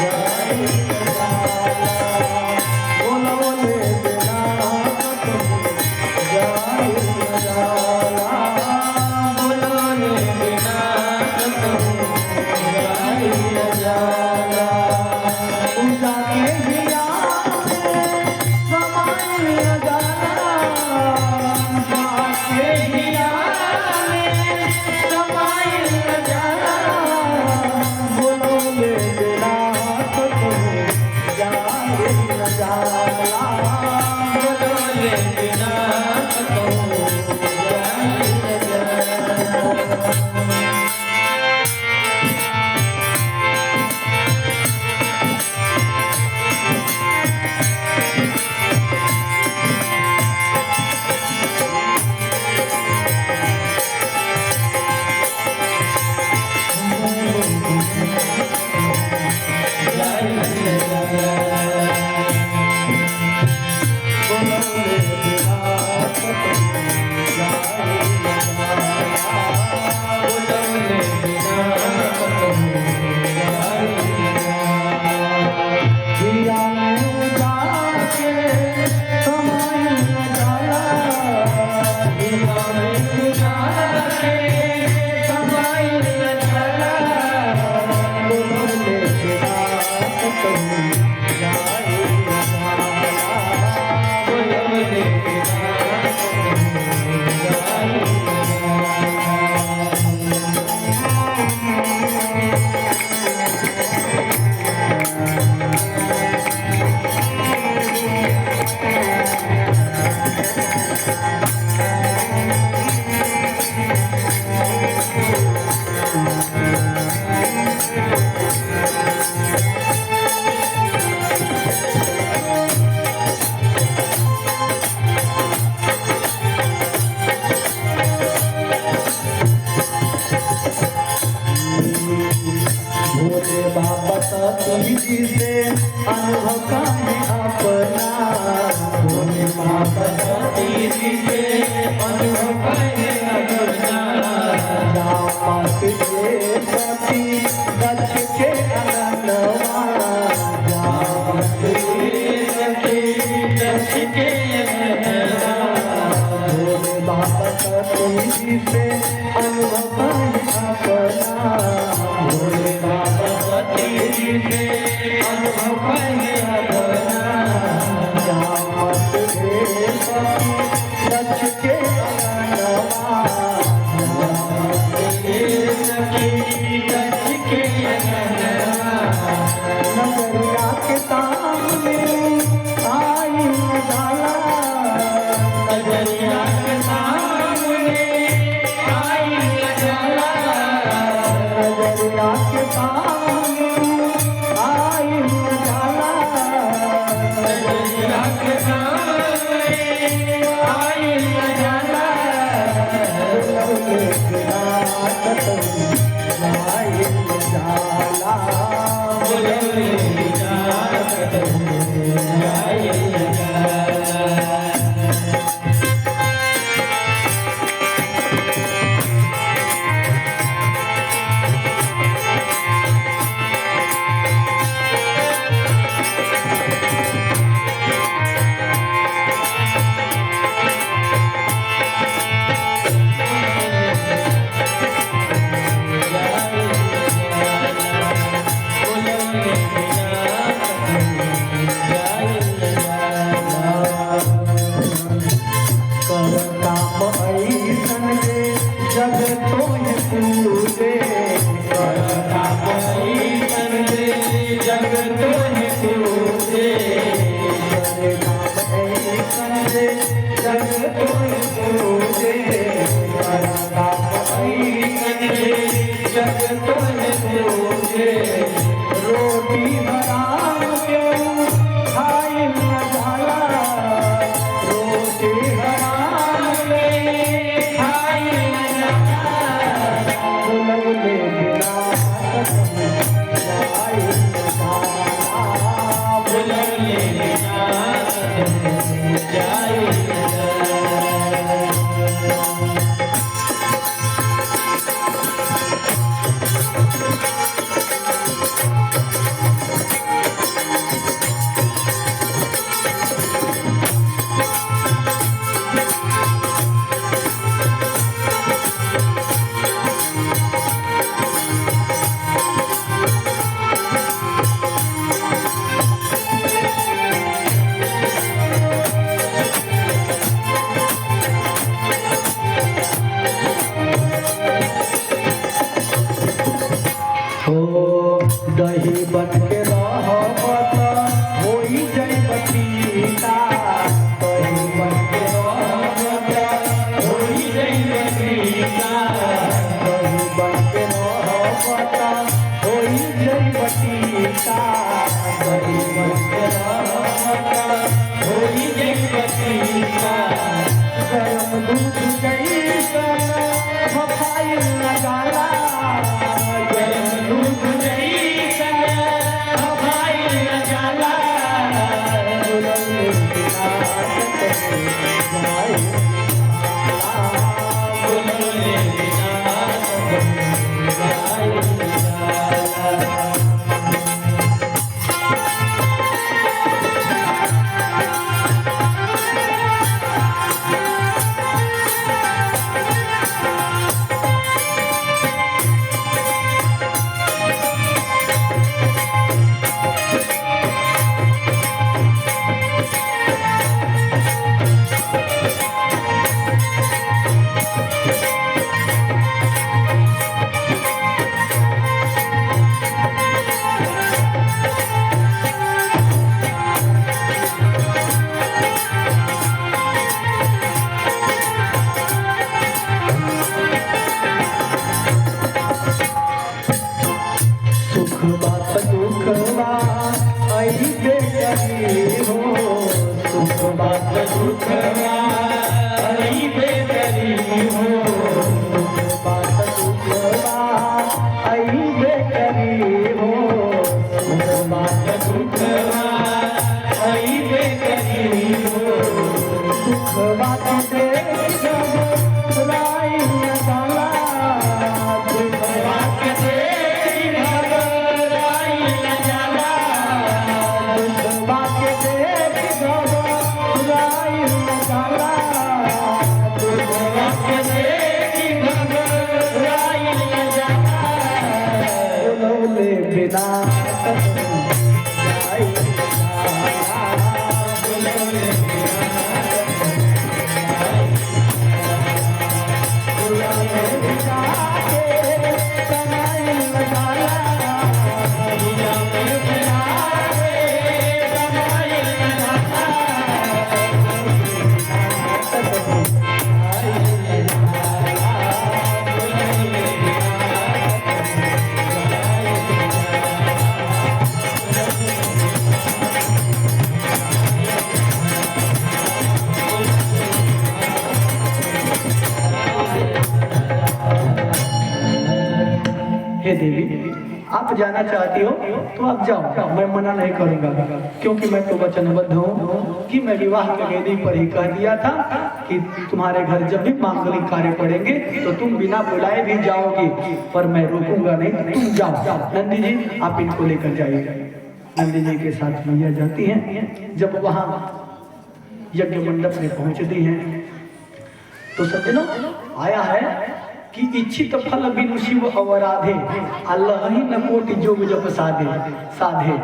जाए न जाला, बोलौले बिना कत हो जाए न जाला, बोलौले बिना कत हो के बाबा सती से अनुभव अपना, भोले बाबा सती से अनुभव अपना, जामत रे सती लक्ष्य के अनवा, जामत रे सती लक्ष्य के अनवा, नगरिया के सामने आई जाला, नगरिया के सामने आई जाला, नगरिया के सामने आई जाला, नगरिया के सामने आई जाला, बुलबुल बिना कतई आई जाला, बुलबुल बिना कतई आई जाला। रोटी हराम क्यों खाई न जाला, रोटी हराम में खाई न जाला, बुलबुले बिना कसम खाई न जाला, बुलबुले बिना कसम खाई न जाला। दही बन के रहबत होई जइबतीता, दही बन के रहबत होई जइबतीता, दही बन के रहबत होई जइबतीता, दही बन के रहबत होई जइबतीता, गरम दूध जइसन भपाइल न जाला, गरम दूध देवी, आप जाना चाहती हो तो आप जाओ, मैं मना नहीं करूंगा, क्योंकि मैं तो वचनबद्ध हूँ कि मैं विवाह के वेदी पर ही कह दिया था कि तुम्हारे घर जब भी मांगलिक कार्य पड़ेंगे तो तुम बिना बुलाए भी जाओगे, पर मैं रोकूंगा नहीं, तुम जाओ। नंदी जी आप इनको लेकर जाइए। नंदी जी के साथ मैया जाती हैं। जब वहां यज्ञ मंडप में पहुंचती हैं तो सज्जनों आया है कि इच्छित फल बिनु शिव अवराधे, अल्लाह ही न कोटि जोग जप साधे।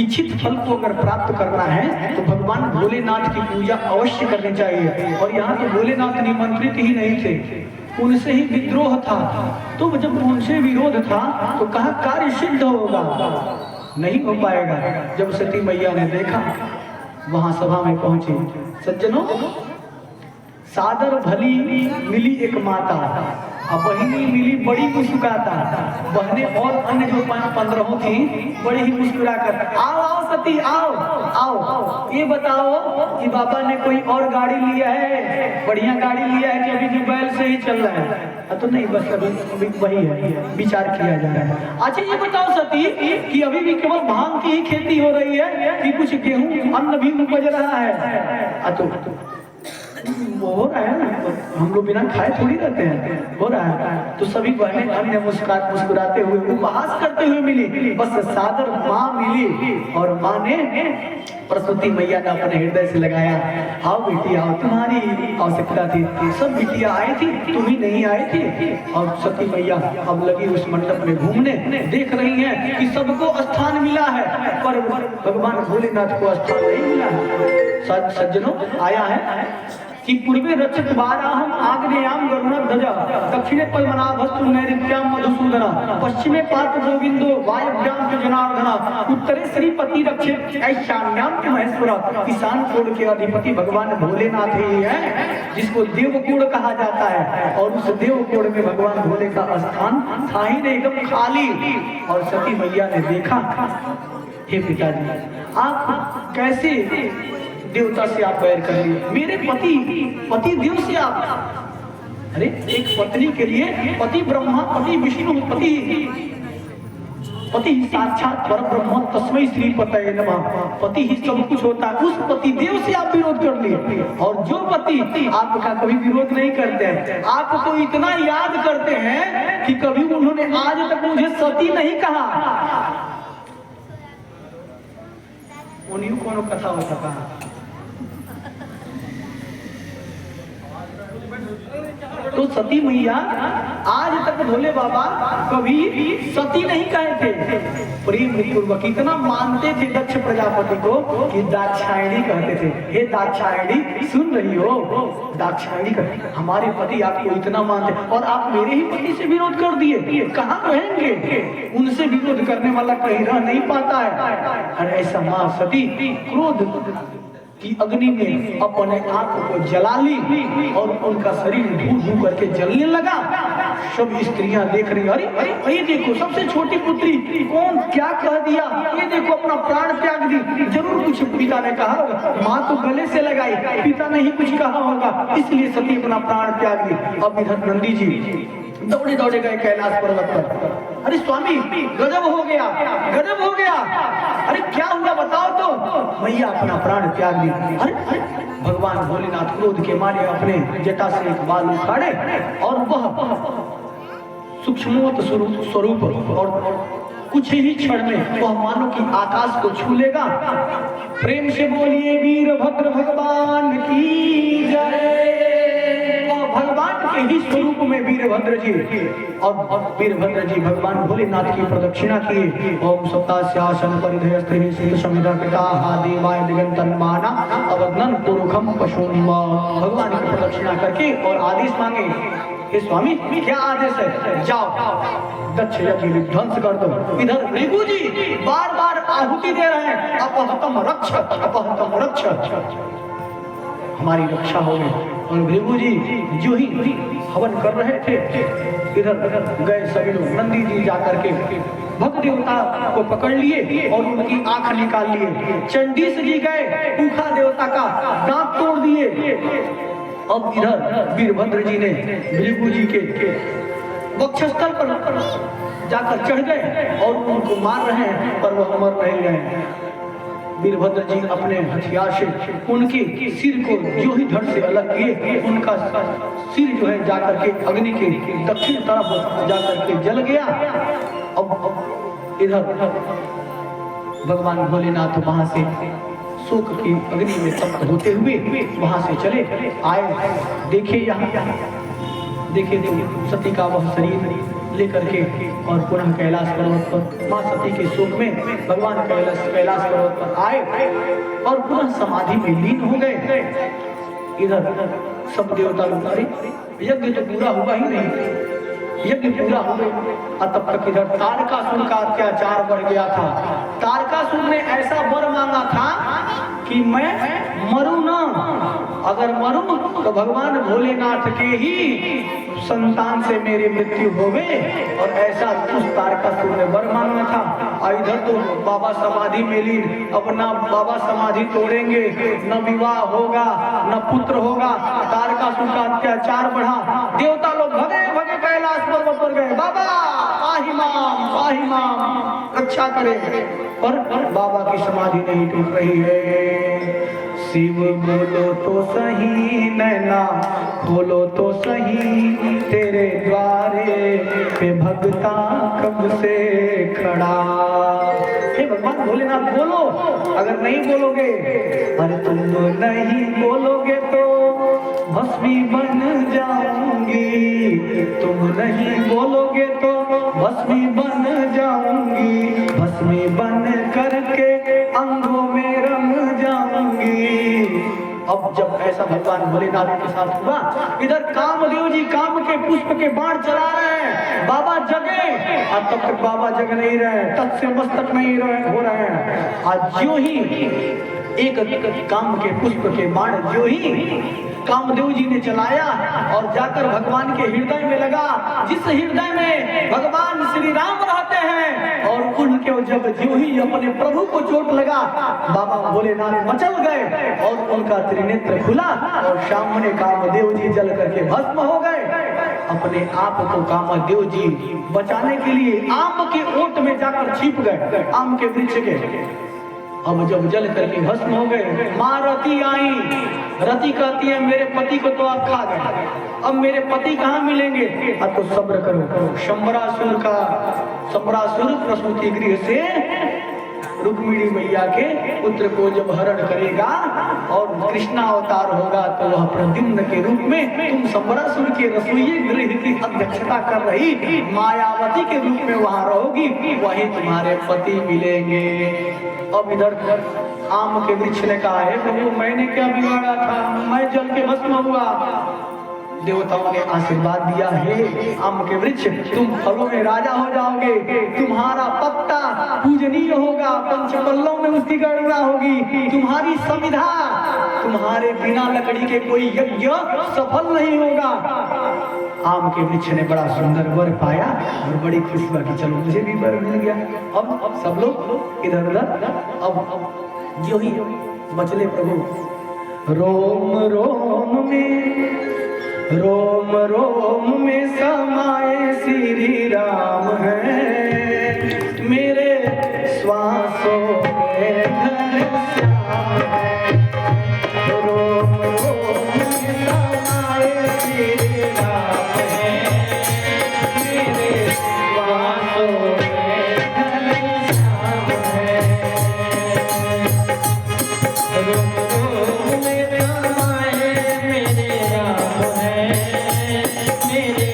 इच्छित फल को अगर प्राप्त करना है तो भगवान भोलेनाथ की पूजा अवश्य करनी चाहिए। और यहाँ तो भोलेनाथ निमंत्रित ही नहीं थे, उनसे ही विद्रोह था। तो जब उनसे विरोध था तो कहा कार्य सिद्ध होगा, नहीं हो पाएगा। जब सती मैया ने देखा, वहां सभा में पहुंची। सज्जनों सादर भली मिली एक माता, अब बहिनी मिली बड़ी मुस्कुराता। बहने और अन्य जो 15 थी बड़ी ही मुस्कुराकर आओ आओ सती आओ आओ, ये बताओ कि बाबा ने कोई और गाड़ी लिया है, बढ़िया गाड़ी लिया है कि अभी भी बैल से ही चल रहा है? तो नहीं, बस अभी वही है, विचार किया जा रहा है। अच्छा ये बताओ सती कि अभी भी केवल भांग की ही खेती हो रही है कि कुछ गेहूं अन्न भी उपज रहा है? तो वो हो रहा है ना, हम लोग बिना खाए थोड़ी रहते हैं, हो रहा है। तो सभी बहनें अन्य मुस्कुराते हुए उपहास करते हुए मिली, बस सादर माँ मिली और माँ ने सरस्वती मैया ने अपने हृदय से लगाया, आओ बेटी आओ, तुम्हारी आवश्यकता थी, सब बिटिया आई थी, तुम ही नहीं आए थे। और सती मैया अब लगी उस मंडप में घूमने, देख रही हैं कि सबको स्थान मिला है पर भगवान भोलेनाथ को स्थान नहीं मिला है। सज्जनों आया है कि पूर्वे रचित बाराहम आग्नेयाम गरुणध्वजा, दक्षिणे पद्मनाभस्तु नैऋत्याम मधुसूदना, पश्चिमे पार्थ गोविंदो वायव्याम च जनार्दना, उत्तरे श्रीपति रक्षित ईशान्याम च महेश्वरा। ईशान कोण के अधिपति भगवान भोलेनाथ ही है, जिसको देवकोण कहा जाता है। और उस देवकोण में भगवान भोले का स्थान था ही नहीं, एकदम खाली। और सती मैया ने देखा, हे पिताजी आप कैसे देवता से आप बैर कर लिए, मेरे पति देव से आप, अरे एक पत्नी के लिए पति ब्रह्मा, पति विष्णु, पति साक्षात परब्रह्म तस्मै श्री पतये नमः, पति ही सब कुछ होता है। उस पति देव से आप विरोध कर लिए, और जो पति आपका कभी विरोध नहीं करते हैं, आपको इतना याद करते हैं कि कभी उन्होंने आज तक मुझे सती नहीं कहा। उन्हीं को कथा हो सका। तो सती मैया आज तक भोले बाबा कभी सती नहीं कहे थे, प्रेम पूर्वक इतना मानते थे दक्ष प्रजापति को कि दाक्षायणी कहते थे। हे दाक्षायणी सुन रही हो, दाक्षायणी कहते हमारे पति आपको इतना मानते और आप मेरे ही पति से विरोध कर दिए, कहाँ रहेंगे? उनसे विरोध करने वाला कहीं रह नहीं पाता है। और ऐसा मां सती क्रोध कि अग्नि में अपने आप को जला ली और उनका शरीर धू धू करके जलने लगा। सब स्त्रियां देख रही, अरे अरे ये देखो सबसे छोटी पुत्री कौन क्या कह दिया, ये देखो अपना प्राण त्याग दी। जरूर कुछ पिता ने कहा होगा, माँ तो गले से लगाई, पिता ने ही कुछ कहा होगा, इसलिए सती अपना प्राण त्याग दी। अब इधर नंदी जी दौड़े दौड़े गए कैलाश पर्वत पर। अरे स्वामी गजब हो गया, गजब हो गया, अरे क्या हुआ बताओ तो। मैया अपना प्राण त्याग दी। अरे भगवान भोलेनाथ क्रोध के मारे अपने जटा से एक बाल उखाड़े और वह सूक्ष्मोत स्वरूप और कुछ ही क्षण में वह मानो कि आकाश को छू लेगा। प्रेम से बोलिए वीरभद्र भगवान की जय। भगवान के ही स्वरूप में वीरभद्र जी और वीरभद्र जी भगवान भोलेनाथ की प्रदक्षिणा किए। ओम सप्तास्यासन परिधेय स्त्रीः शीत समिधा कृताः देवाय दिगंतन्माना अवग्नन पुरुखम पशुम। भगवान की प्रदक्षिणा करके और आदेश मांगे, हे स्वामी क्या आदेश है? जाओ दक्ष यज्ञ विध्वंस कर दो। इधर भृगु जी बार बार आहुति दे रहे हैं, अपहतम रक्ष, अपहतम रक्ष, हमारी रक्षा हो गई। और भृगु जी जो ही हवन कर रहे थे, इधर गए सभी लोग। नंदी जी जाकर के भक्त देवता को पकड़ लिए और उनकी आंख निकाल लिए। चंडीस जी गए, ऊखा देवता का दांत तोड़ दिए। अब इधर वीरभद्र जी ने भृगु जी के वक्षस्थल पर जाकर चढ़ गए और उनको मार रहे हैं, पर वह मर नहीं गए। वीरभद्र जी अपने हथियार से उनके सिर को जो ही धड़ से अलग किए, उनका सिर जो है जाकर के अग्नि के दक्षिण तरफ जाकर के जल गया। अब इधर भगवान भोलेनाथ वहां से शोक की अग्नि में तप्त होते हुए वहां से चले आए। देखे यहाँ देखे सती का वह शरीर लेकर के और पुनः कैलाश पर्वत पर मां सती के शोक में भगवान कैलाश पर्वत पर आए और पुनः समाधि में लीन हो गए। इधर सब देवता लोग, अरे यज्ञ तो पूरा हुआ ही नहीं, यज्ञ पूरा हो गया। तब तक इधर तारकासुर का अत्याचार बढ़ गया था। तारकासुर ने ऐसा वर मांगा था कि मैं मरूं ना, अगर मरूं तो भगवान भोलेनाथ के ही संतान से मेरी मृत्यु होवे, और ऐसा उस तारकासुर ने वर मांगा था। इधर तो बाबा समाधि में लीन, अब ना बाबा समाधि तोड़ेंगे, न विवाह होगा, न पुत्र होगा। तारकासुर का अत्याचार बढ़ा, देवता लोग भगे भगे कैलाश पर्वत पर गए, बाबा पाही माम रक्षा करे, पर बाबा की समाधि नहीं टूट रही है। शिव बोलो तो सही, नैना बोलो तो सही, तेरे द्वारे पे भगता कब से खड़ा। हे भगवान भोलेनाथ बोलो, अगर नहीं बोलोगे, अरे तुम नहीं बोलोगे तो भस्मी बन जाऊंगी, तुम नहीं बोलोगे तो भस्मी बन जाऊंगी, भस्मी बन करके अंगों में रंग जाऊंगी। अब जब ऐसा भगवान भोलेनाथ के साथ हुआ, इधर कामदेव जी काम के पुष्प के बाण चला रहे हैं, बाबा जगे, और तब तक बाबा जग नहीं रहे, तत् से मस्तक नहीं हो रहे हैं। आज जो ही एक काम के पुष्प के बाण जो ही कामदेव जी ने चलाया और जाकर भगवान के हृदय में लगा, जिस हृदय में भगवान श्री राम रहते हैं, और उनके जब जो ही अपने प्रभु को चोट लगा, बाबा भोलेनाथ मचल गए और उनका त्रिनेत्र खुला और सामने कामदेव जी जल करके भस्म हो गए। अपने आप को कामदेव जी बचाने के लिए आम के ओट में जाकर छिप गए, आम के वृक्ष के। अब जब जल करके भस्म हो गए, माँ रति आई, रति कहती है मेरे पति को तो आप खा गए, अब मेरे पति कहाँ मिलेंगे। अब तो सब्र करो। शंबरासुर प्रसूति गृह से रुक्मिणी मैया के पुत्र को जब हरण करेगा और कृष्णा अवतार होगा, तो वह प्रद्युम्न के रूप में तुम शंबरासुर के रसोई गृह की अध्यक्षता कर रही मायावती के रूप में वहां रहोगी, वही तुम्हारे पति मिलेंगे। अब इधर आम के वृक्ष ने कहा है प्रभु मैंने क्या बिगाड़ा था, मैं जल के भस्म हुआ। देवताओं ने आशीर्वाद दिया है आम के वृक्ष तुम फलों में राजा हो जाओगे, तुम्हारा पत्ता पूजनीय होगा, पंचपल्लों में उसकी गणना होगी, तुम्हारी संविधा, तुम्हारे बिना लकड़ी के कोई यज्ञ सफल नहीं होगा। आम के वृक्ष ने बड़ा सुंदर वर पाया और बड़ी खुशी हुआ कि चलो मुझे भी वर मिल गया। अब सब लोग इधर उधर, अब जो ही बचले प्रभु रोम रोम में समाये श्री राम है, मेरे श्वासों में घनश्याम है। रोम में समाये श्री राम है, मेरे श्वासों में घनश्याम है। रोम में समाये मेरे राम है, मेरे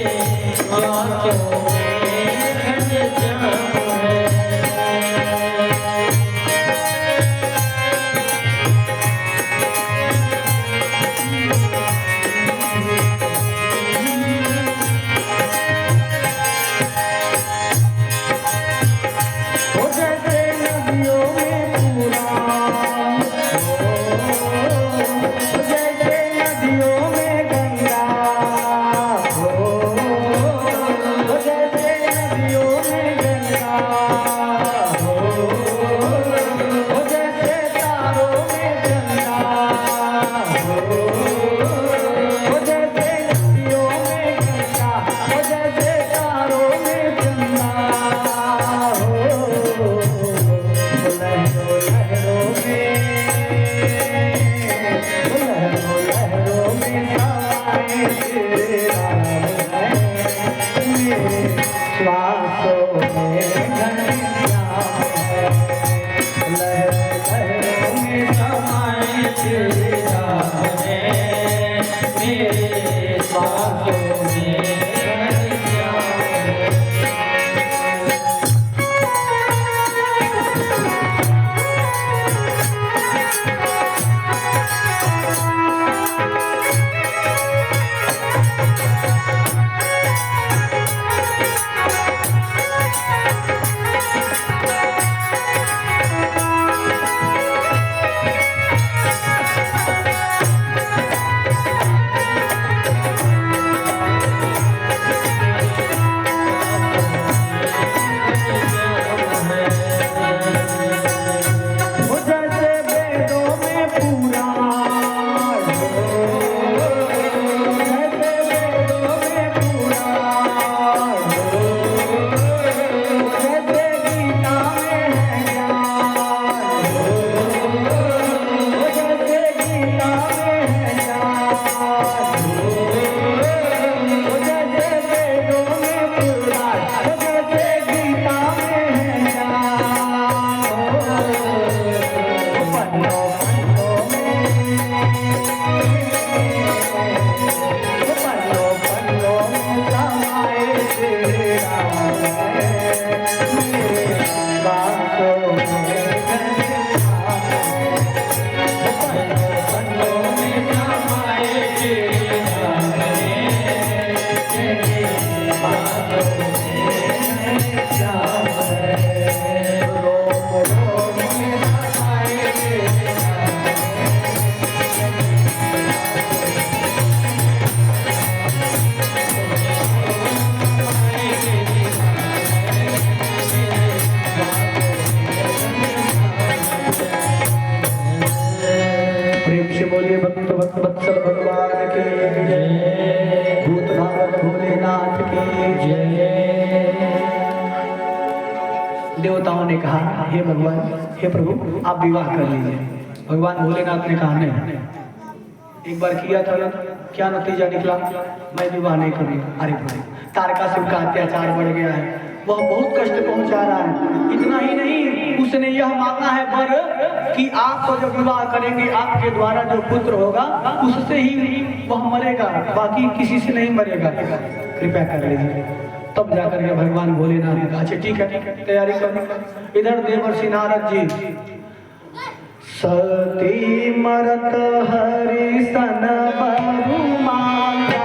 आँखों में घनश्याम है। देवताओं ने कहा हे भगवान, हे प्रभु आप विवाह कर लीजिए। भगवान भोलेनाथ ने कहा नहीं, एक बार किया था ना, क्या नतीजा निकला, मैं विवाह नहीं करूँगा। अरे प्रभु तारकासुर का अत्याचार बढ़ गया है, वह बहुत कष्ट पहुंचा रहा है। इतना ही नहीं, उसने यह मांगा है वर कि आपको जब विवाह करेंगे आपके द्वारा जो पुत्र होगा उससे ही वह मरेगा, बाकी किसी से नहीं मरेगा, कृपया कर लीजिए। तब जाकर के भगवान भोलेनाथ ने कहा अच्छा ठीक है तैयारी कर। इधर देवर्षि नारद जी सती मरत हरि सन बरुमाया,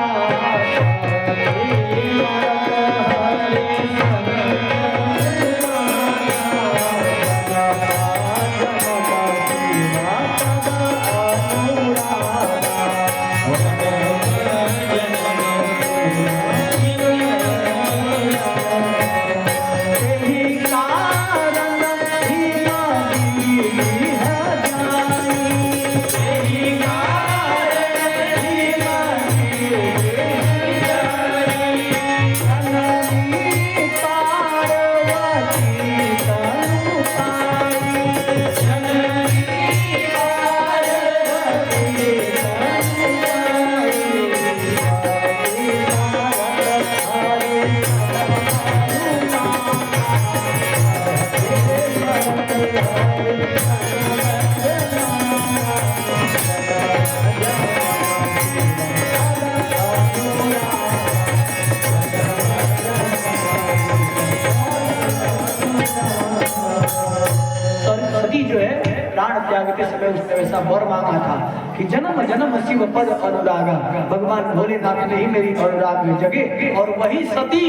त्याग के समय उसने वैसा वर मांगा था कि जन्म जन्म शिव पद अनुरागा, भगवान भोलेनाथ ने ही मेरी अनुराग में जगे और वही सती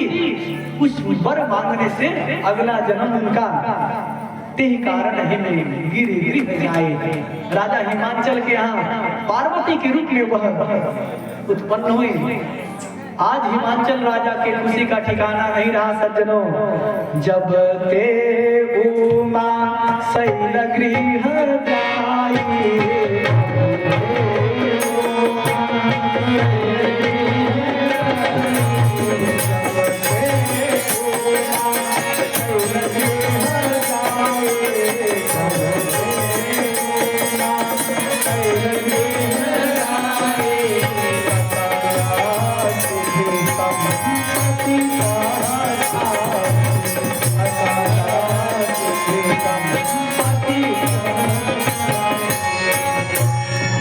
उस वर मांगने से अगला जन्म उनका ते कारण ही में गिर गिर जाए। राजा हिमांचल के यहाँ पार्वती के रूप में वह उत्पन्न हुई। आज हिमांचल राजा के खुशी का ठिकाना नहीं रहा सज्जनों, जब ते उमा शैल गृह जाई।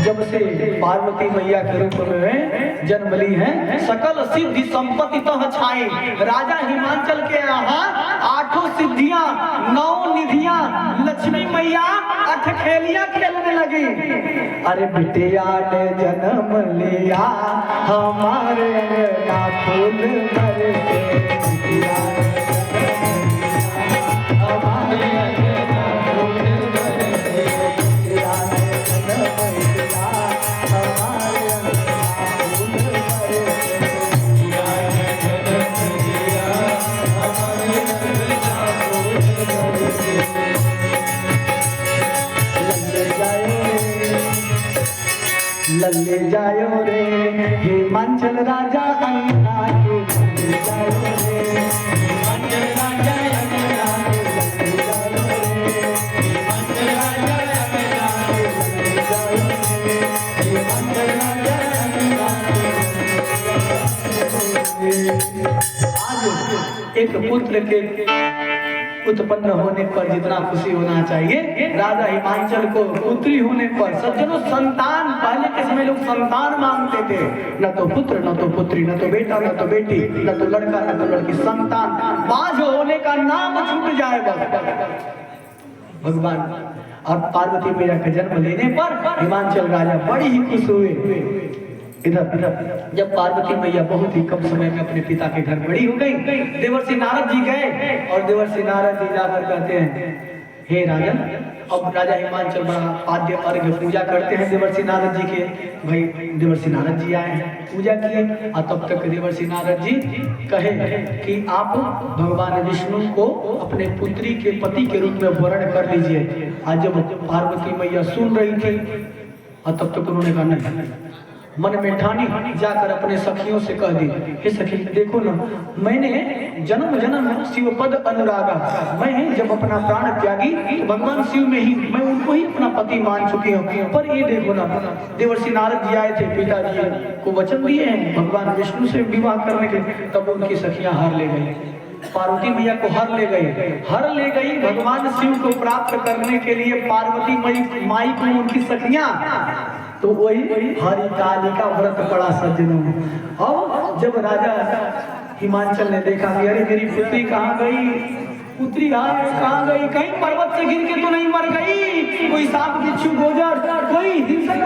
जब से पार्वती मैया के रूप में जन्म ली है, सकल सिद्धि संपत्ति तह छाई। राजा हिमांचल के यहाँ 8 सिद्धियां 9 निधियां, लक्ष्मी मैया 8 खेलियां खेलने लगी। अरे बिटिया ने जन्म लिया हमारे ना फूल भरे लल्ले जायो रे हिमांचल राजा अंगना के, लल्ले जायो रे हिमांचल राजा अंगना के, लल्ले जायो रे हिमांचल राजा अंगना के, लल्ले जायो रे हिमांचल राजा अंगना के। आज एक पुत्र के उत्पन्न होने पर जितना खुशी होना चाहिए, राजा हिमांचल को पुत्री होने पर सज्जनों संतान, पहले के समय लोग संतान मांगते थे, न तो पुत्र न तो पुत्री, न तो बेटा न तो बेटी, न तो लड़का न तो लड़की, संतान बाझ होने का नाम छूट जाए बस। भगवान और पार्वती मैया का जन्म लेने पर हिमांचल राजा बड़ी ही खुश हुए। इधर जब पार्वती मैया बहुत ही कम समय में अपने पिता के घर बड़ी हो गई, देवर्षि नारद जी गए और देवर्षि नारद जी जाकर कहते हैं हे राजन, अब राजा हिमांचल बड़ा आद्य अर्घ्य पूजा करते हैं देवर्षि नारद जी के। भाई देवर्षि नारद जी आए हैं, पूजा किए और तब तक देवर्षि नारद जी कहे कि आप भगवान विष्णु को अपने पुत्री के पति के रूप में वर्ण कर लीजिए। आज जब पार्वती मैया सुन रही थी और तब तक उन्होंने कहा नहीं, मन में ठानी, जाकर अपने सखियों से कह दी, हे सखी देखो ना, मैंने जन्म जन्म शिव पद अनुरागा, मैं जब अपना प्राण त्यागी तो भगवान शिव में ही मैं उनको ही अपना पति मान चुकी हूँ। पर ये देखो ना, देवर्षि नारद जी आए थे, पिताजी को वचन दिए हैं भगवान विष्णु से विवाह करने के, तब उनकी सखियां हार ले गई, पार्वती मैया को हर ले गई भगवान शिव को प्राप्त करने के लिए पार्वती माई को उनकी सखियां। तो वही हरिताली का व्रत पड़ा सज्जनों। और जब राजा हिमांचल ने देखा कि अरे मेरी पुत्री कहाँ गई, पुत्री कहाँ गई, कहीं पर्वत से गिर के तो नहीं मर गई, कोई सांप बिच्छू गोजर कोई हिंसक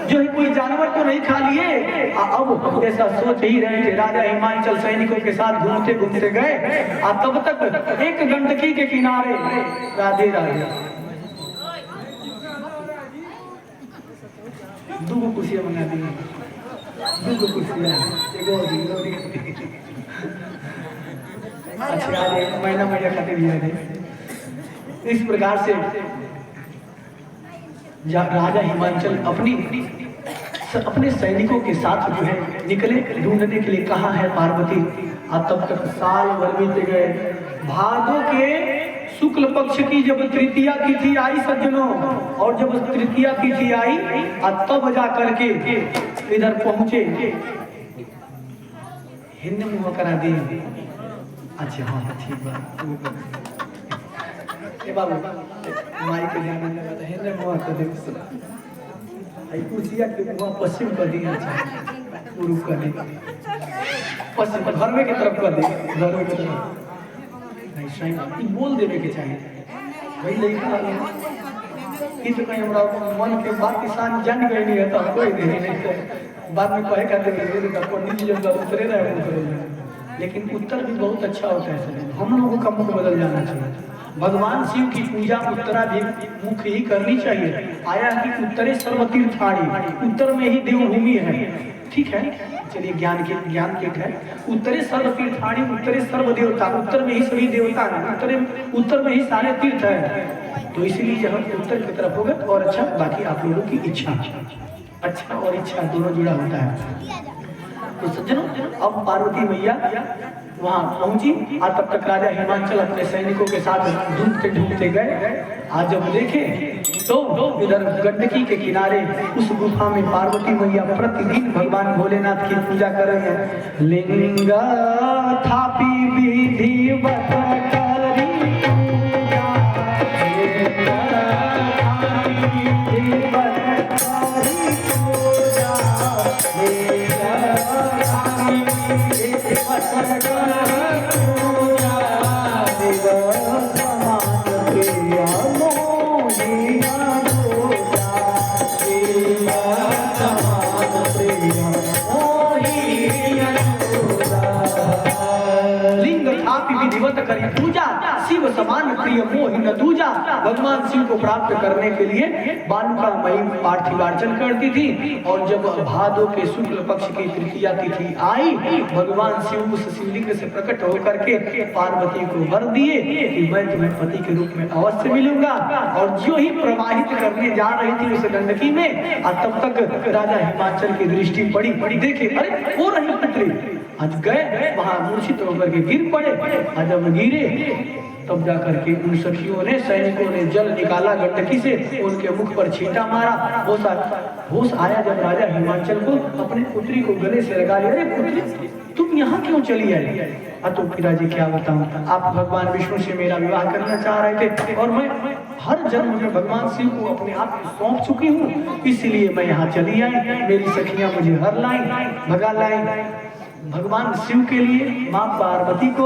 जो है कोई जानवर तो नहीं खा लिए। अब ऐसा सोच ही रहे थे, राजा हिमांचल सैनिकों के साथ घूमते घूमते गए, और तब तक एक गंडकी के किनारे राधे राधे दो कुर्सियां मंगा दी, दो कुर्सियां अच्छा महीना महीना खाते भी आए। इस प्रकार से राजा हिमांचल अपने सैनिकों के साथ जो है निकले ढूंढने के लिए, कहाँ है पार्वती। और तब तक साल भर बीत गए। भादों के शुक्ल पक्ष की जब तृतीया तिथि आई सज्जनों, और जब तृतीया तिथि आई तब जा करके इधर पहुंचे, हिंद मुँह करा दी। अच्छा हाँ ठीक बात, बाबू माई के ध्यान लगा था, हिंद मुँह कर दे, कुर्सिया के मुँह पश्चिम कर दिया, पूर्व कर दी, पश्चिम घर में की तरफ कर दी, घर में की तरफ बोल देवे के चाहिए भाई, लड़का कि तो कहीं हमारा मन के बात किसान जान गए नहीं है तो कोई नहीं तो बाद में कहे कहते पंडित जी जब उतरे रहे, लेकिन उत्तर भी बहुत अच्छा होता है। हम लोगों का मुख बदल जाना चाहिए। भगवान शिव की पूजा उत्तराभिमुख ही करनी चाहिए। आया कि उत्तरे सर्वतीर्थाणी, उत्तर में ही देवभूमि है, ठीक है, चलिए ज्ञान के है। उत्तरे सर्वतीर्थाणी, उत्तरे सर्व देवता, उत्तर में ही सभी देवता है, उत्तर में ही सारे तीर्थ है। तो इसीलिए जब हम उत्तर की तरफ होगा तो और अच्छा, बाकी आप लोगों की इच्छा, अच्छा और इच्छा दोनों जुड़ा होता है। तो सज्जनों अब पार्वती मैया वहां पहुंची, और तब तक राजा हिमांचल अपने सैनिकों के साथ ढूंढते ढूंढते गए। आज जब देखे तो इधर गंडकी के किनारे उस गुफा में पार्वती मैया प्रतिदिन भगवान भोलेनाथ की पूजा कर रहे हैं। लिंग थापी विधिवत करी पूजा, पूजा शिव समान प्रिय मोहि न दूजा। भगवान शिव को प्राप्त करने के लिए बालुका मई पार्थिवार्चन करती थी। और जब भादों के शुक्ल पक्ष की तृतीया तिथि आई, भगवान शिव उस शिवलिंग से प्रकट होकर के पार्वती को वर दिए कि मैं तुम्हें पति के रूप में अवश्य मिलूंगा। और जो ही प्रवाहित करने जा रही थी उस गंडकी में, और तब तक राजा हिमांचल की दृष्टि पड़ी, देखे अरे वो रही पुत्री। आज गए वहां मूर्छित होकर के गिर पड़े, और जब गिरे तब जाकर के उन सखियों ने, सैनिकों ने जल निकाला गंडकी से, उनके मुख पर छींटा मारा। होश आया जब राजा हिमांचल को, अपनी पुत्री को गले से लगा लिया, अरे पुत्री तुम यहाँ क्यों चली आई? तो पिताजी क्या बताऊं, आप भगवान विष्णु से मेरा विवाह करना चाह रहे थे, और मैं हर जन्म में भगवान शिव को अपने आप सौंप चुकी हूँ, इसलिए मैं यहाँ चली आई। मेरी सखियां मुझे हर लाई, भगा लाई। भगवान शिव के लिए माँ पार्वती को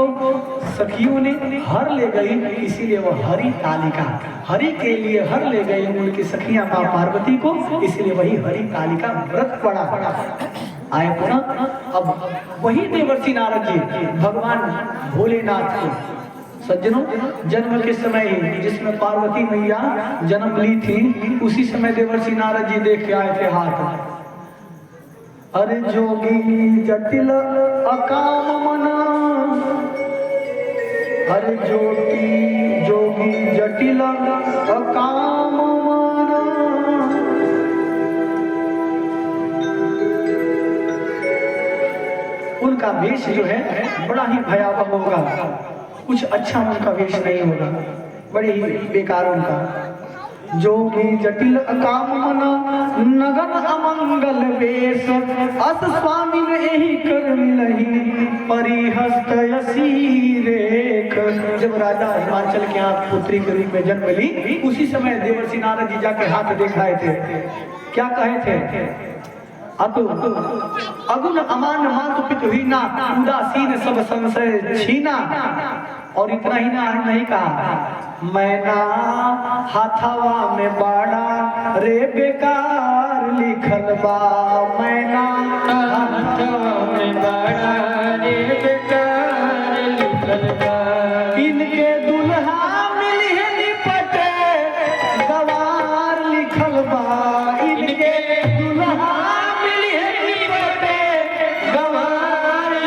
सखियों ने हर ले गई, इसीलिए वो हरि तालिका, हरि के लिए हर ले गई उनकी सखियां माँ पार्वती को, इसलिए वही हरि तालिका व्रत पड़ा। आए पुनः अब वही देवर्षि नारद जी भगवान भोलेनाथ को, सज्जनों जन्म के समय ही जिसमें पार्वती मैया जन्म ली थी, उसी समय देवर्षि नारद जी देख के आए थे हाथ। अरे जोगी जटिल अकाम मना, अरे जोगी जटिल अकाम मना, उनका वेश जो है बड़ा ही भयावह होगा, कुछ अच्छा उनका वेश नहीं होगा, बड़े ही बेकार उनका। जोगी जटिल काम मना नगन अमंगल वेश, अस स्वामी ने यही कर मिलही परिहस्त यसी रेख। जब राजा हिमाचल के यहाँ पुत्री के रूप में जन्म ली, उसी समय देवर्षि नारद जी जाके हाथ दिखाए थे, क्या कहे थे? अगुन अमान मातु पितु हीना, उदासीन सब संशय छीना। और इतना ही ना नहीं कहा, मैना हाथवा में बाड़ा रे बेकार लिखल बा, मैना हाथवा में बाड़ा रे बेकार लिखल बा। इनके दुल्हा मिली निपटे गवार लिखल बा, इनके दुल्हा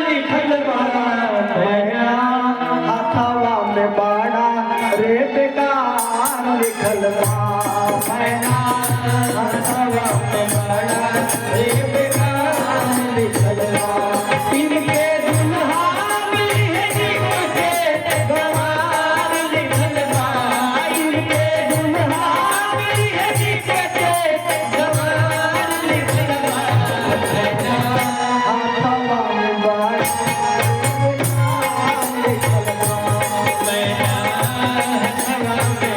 लिखल बा, मैना हाथवा में बाड़ा रे बेकार लिखल बा। इनके दुल्हा मिली निपटे गवार लिखल बा, इनके दुल्हा मिली निपटे गवार लिखल बा, मैना हाथवा में बाड़ा लिखल बा, मैना हाथवा में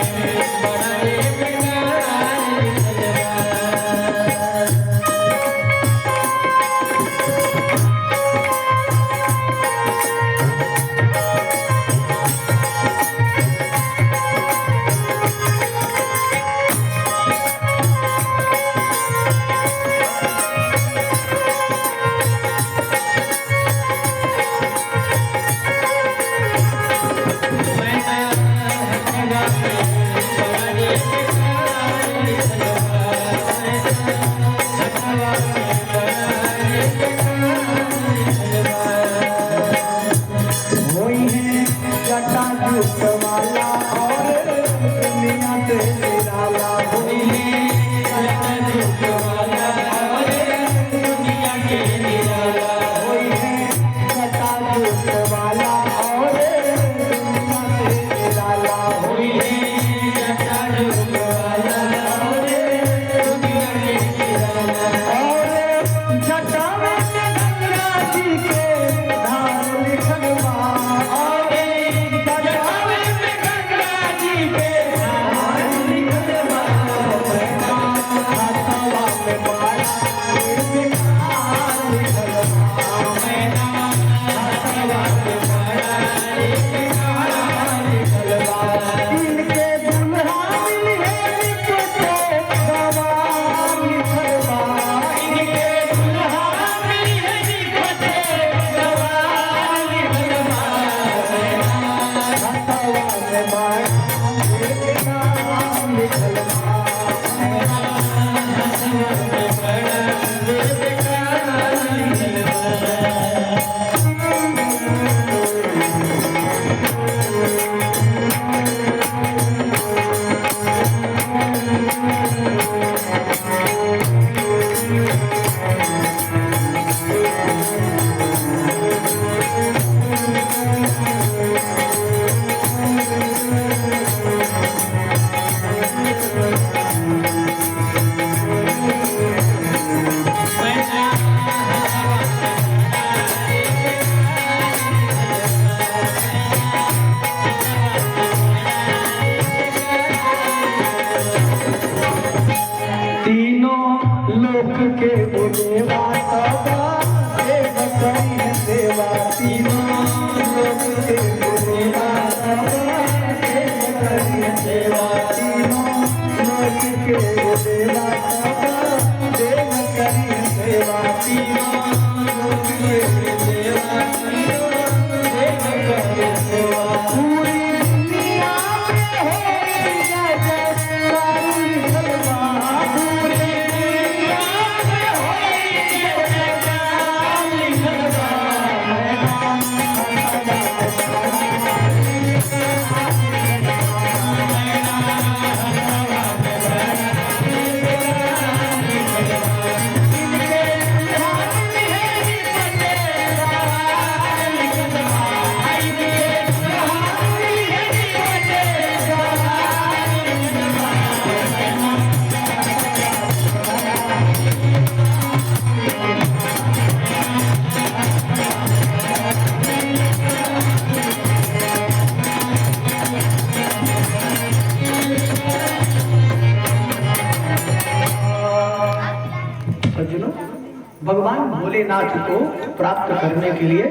भोलेनाथ को प्राप्त करने के लिए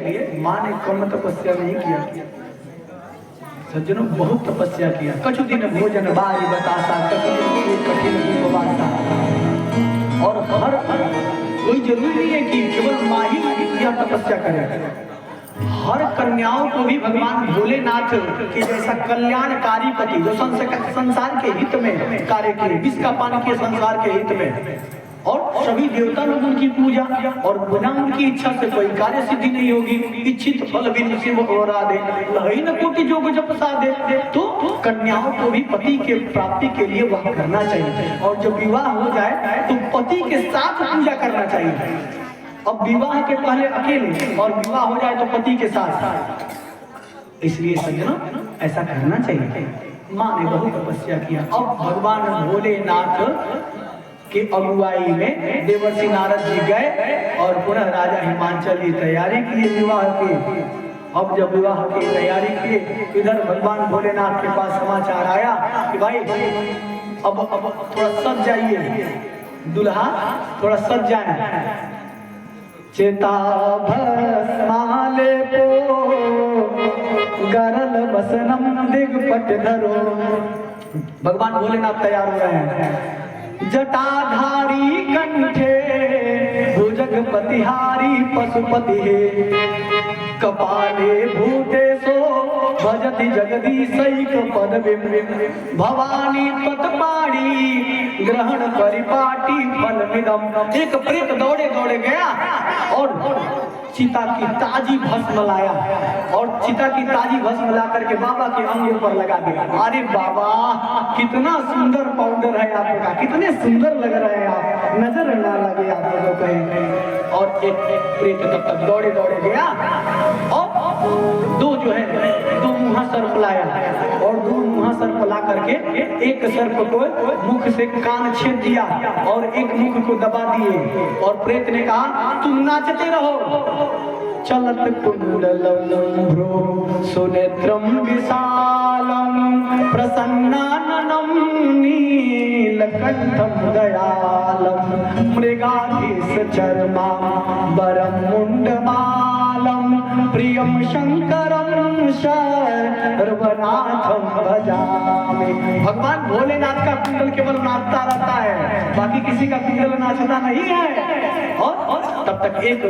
माँ ने कम तपस्या नहीं किया। सज्जनों, बहुत तपस्या किया। कछु दिन भोजन बारी बतासा, कछु दिन कठिन उपवासा। और हर कोई जरूरी नहीं है कि केवल माँ ही यह तपस्या करे। हर कन्याओं को भी भगवान भोलेनाथ के जैसा कल्याणकारी पति जो संसार के हित में कार्य किए, विश्व का पान किए संसार के हित में, और सभी देवता लोग उनकी पूजा और बिना उनकी इच्छा से कोई कार्य सिद्धि नहीं होगी। इच्छित फल भी नसीब हो रहा दे, लही न कोटि जोग जप साधे। तो कन्याओं को भी पति के प्राप्ति के लिए वह करना चाहिए। और जब विवाह हो जाए तो पति के साथ पूजा करना चाहिए। अब विवाह के पहले अकेले और विवाह हो जाए तो पति के साथ। इसलिए सज्जनों, ऐसा करना चाहिए। माँ ने बहुत तपस्या किया। अब भगवान भोलेनाथ के अगुवाई में देवर्षि नारद जी गए और पुनः राजा हिमांचल की तैयारी की विवाह की। अब जब विवाह की तैयारी की, इधर भगवान भोलेनाथ के पास समाचार आया कि भाई अब थोड़ा सज जाइए, दुल्हा थोड़ा सज जाए। चेता भस्माले पो गरल बसनम दिग्पट धरो। भगवान भोलेनाथ तैयार हो रहे हैं। जटाधारी कंठे भुजगपतिहारी पशुपति कपाले भूतेशो भजति जगदीशैक पदविं भवानी तत्पाणी ग्रहण परिपाटी फलमिदम्। एक प्रेत दौड़े दौड़े गया और चिता की ताजी भस्म लाया और चिता की ताजी भस्म ला करके बाबा के अंग पर लगा दिया। अरे बाबा, कितना सुंदर पाउडर है आपका, कितने सुंदर लग रहे हैं आप, नजर ना लगे आप लोगों कहीं। और एक प्रेत तब तक दौड़े दौड़े गया और दो जो है दो मुहा सर्प लाया और दो मुहा सर्प ला करके एक सर्प को मुख से कान छेद दिया और एक मुख को दबा दिए। और प्रेत ने कहा, तुम नाचते रहो। चलत कुंडलम भ्रू सुनेत्रम विशालम प्रसन्नाननम नीलकंठम दयालम मृगाधीश चर्मा वरम मुंडमालम प्रियम शंकरम सर्वनाथम भजामि। भगवान भोलेनाथ का कुंडल केवल नाचता रहता है, बाकी किसी का कुंडल नाचता नहीं है। और तब तक एक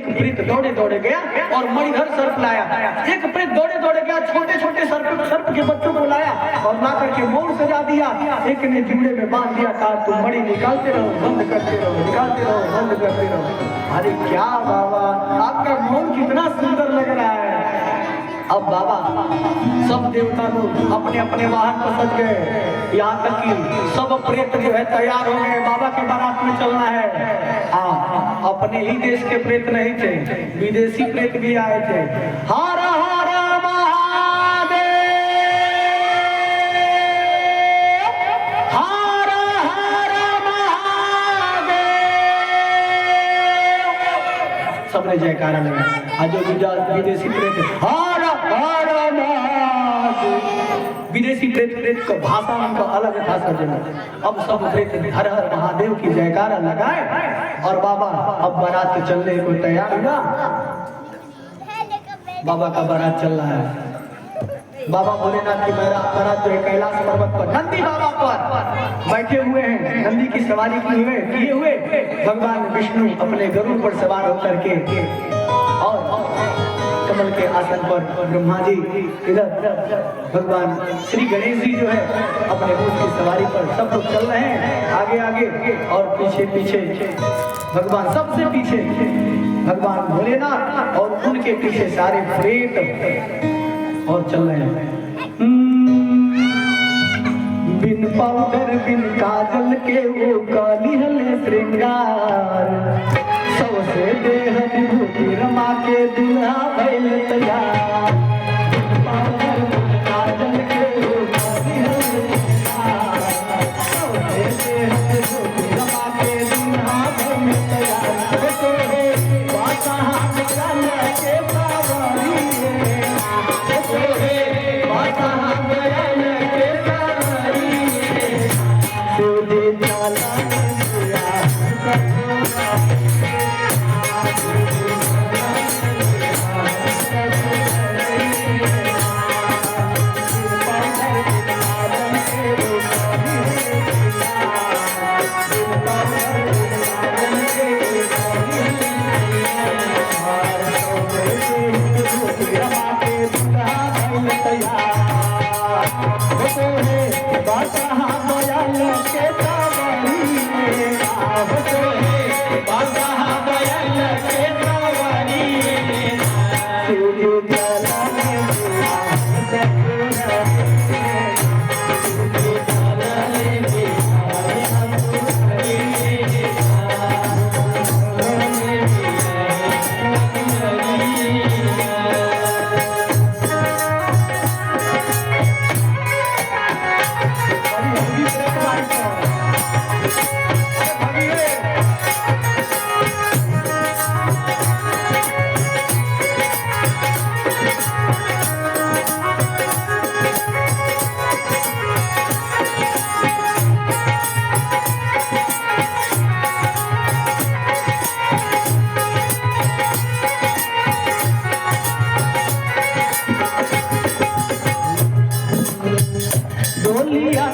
प्रेत दौड़े दौड़े गया और मणिधर सर्प लाया। एक प्रेत दौड़े दौड़े गया, छोटे छोटे सर्प के बच्चों को लाया और ला करके मोर सजा दिया। एक ने जुड़े में बांध दिया, कहा तुम मणि निकालते रहो, बंद करते रहो, निकालते रहो, बंद करते रहो। अरे क्या बाबा, आपका मोर कितना सुंदर लग रहा है। अब बाबा सब देवता लोग अपने अपने वाहन पर सज गए, यहाँ तक कि सब प्रेत जो है तैयार हो गए, बाबा के बारात में चलना है। हाँ, अपने ही देश के प्रेत नहीं थे, विदेशी प्रेत भी आए थे। हर हर महादेव, हर हर महादेव। सबने जयकारा लगाया। आज जो विदेशी प्रेत हर हर महादेव, विदेशी प्रेत का भाषा उनका अलग था सज्जनों। अब सब प्रेत हर हर महादेव की जयकारा लगाए और बाबा अब बारात चलने को तैयार हुआ। बाबा का बारात चल रहा है। बाबा भोलेनाथ की बारात जो है कैलाश पर्वत पर नंदी बाबा पर बैठे हुए हैं, नंदी की सवारी किए हुए भगवान विष्णु अपने गरुड़ पर सवार होकर के और कमल के आसन पर ब्रह्मा जी, इधर भगवान श्री गणेश जी जो है अपने ऊंट की सवारी पर। सब लोग चल रहे हैं आगे आगे और पीछे पीछे भगवान, सबसे पीछे भगवान भोलेनाथ और उनके पीछे सारे प्रेत और चल रहे हैं। बिन पाउडर बिन काजल के वो काली हले श्रृंगार, सबसे बेहद भूति रमा के दुल्हा भइल तैयार। पाउडर बिन काजल के वो काली हले श्रृंगार, सबसे बेहद भूति रमा के दुल्हा भइल तैयार। Yeah. डोलिया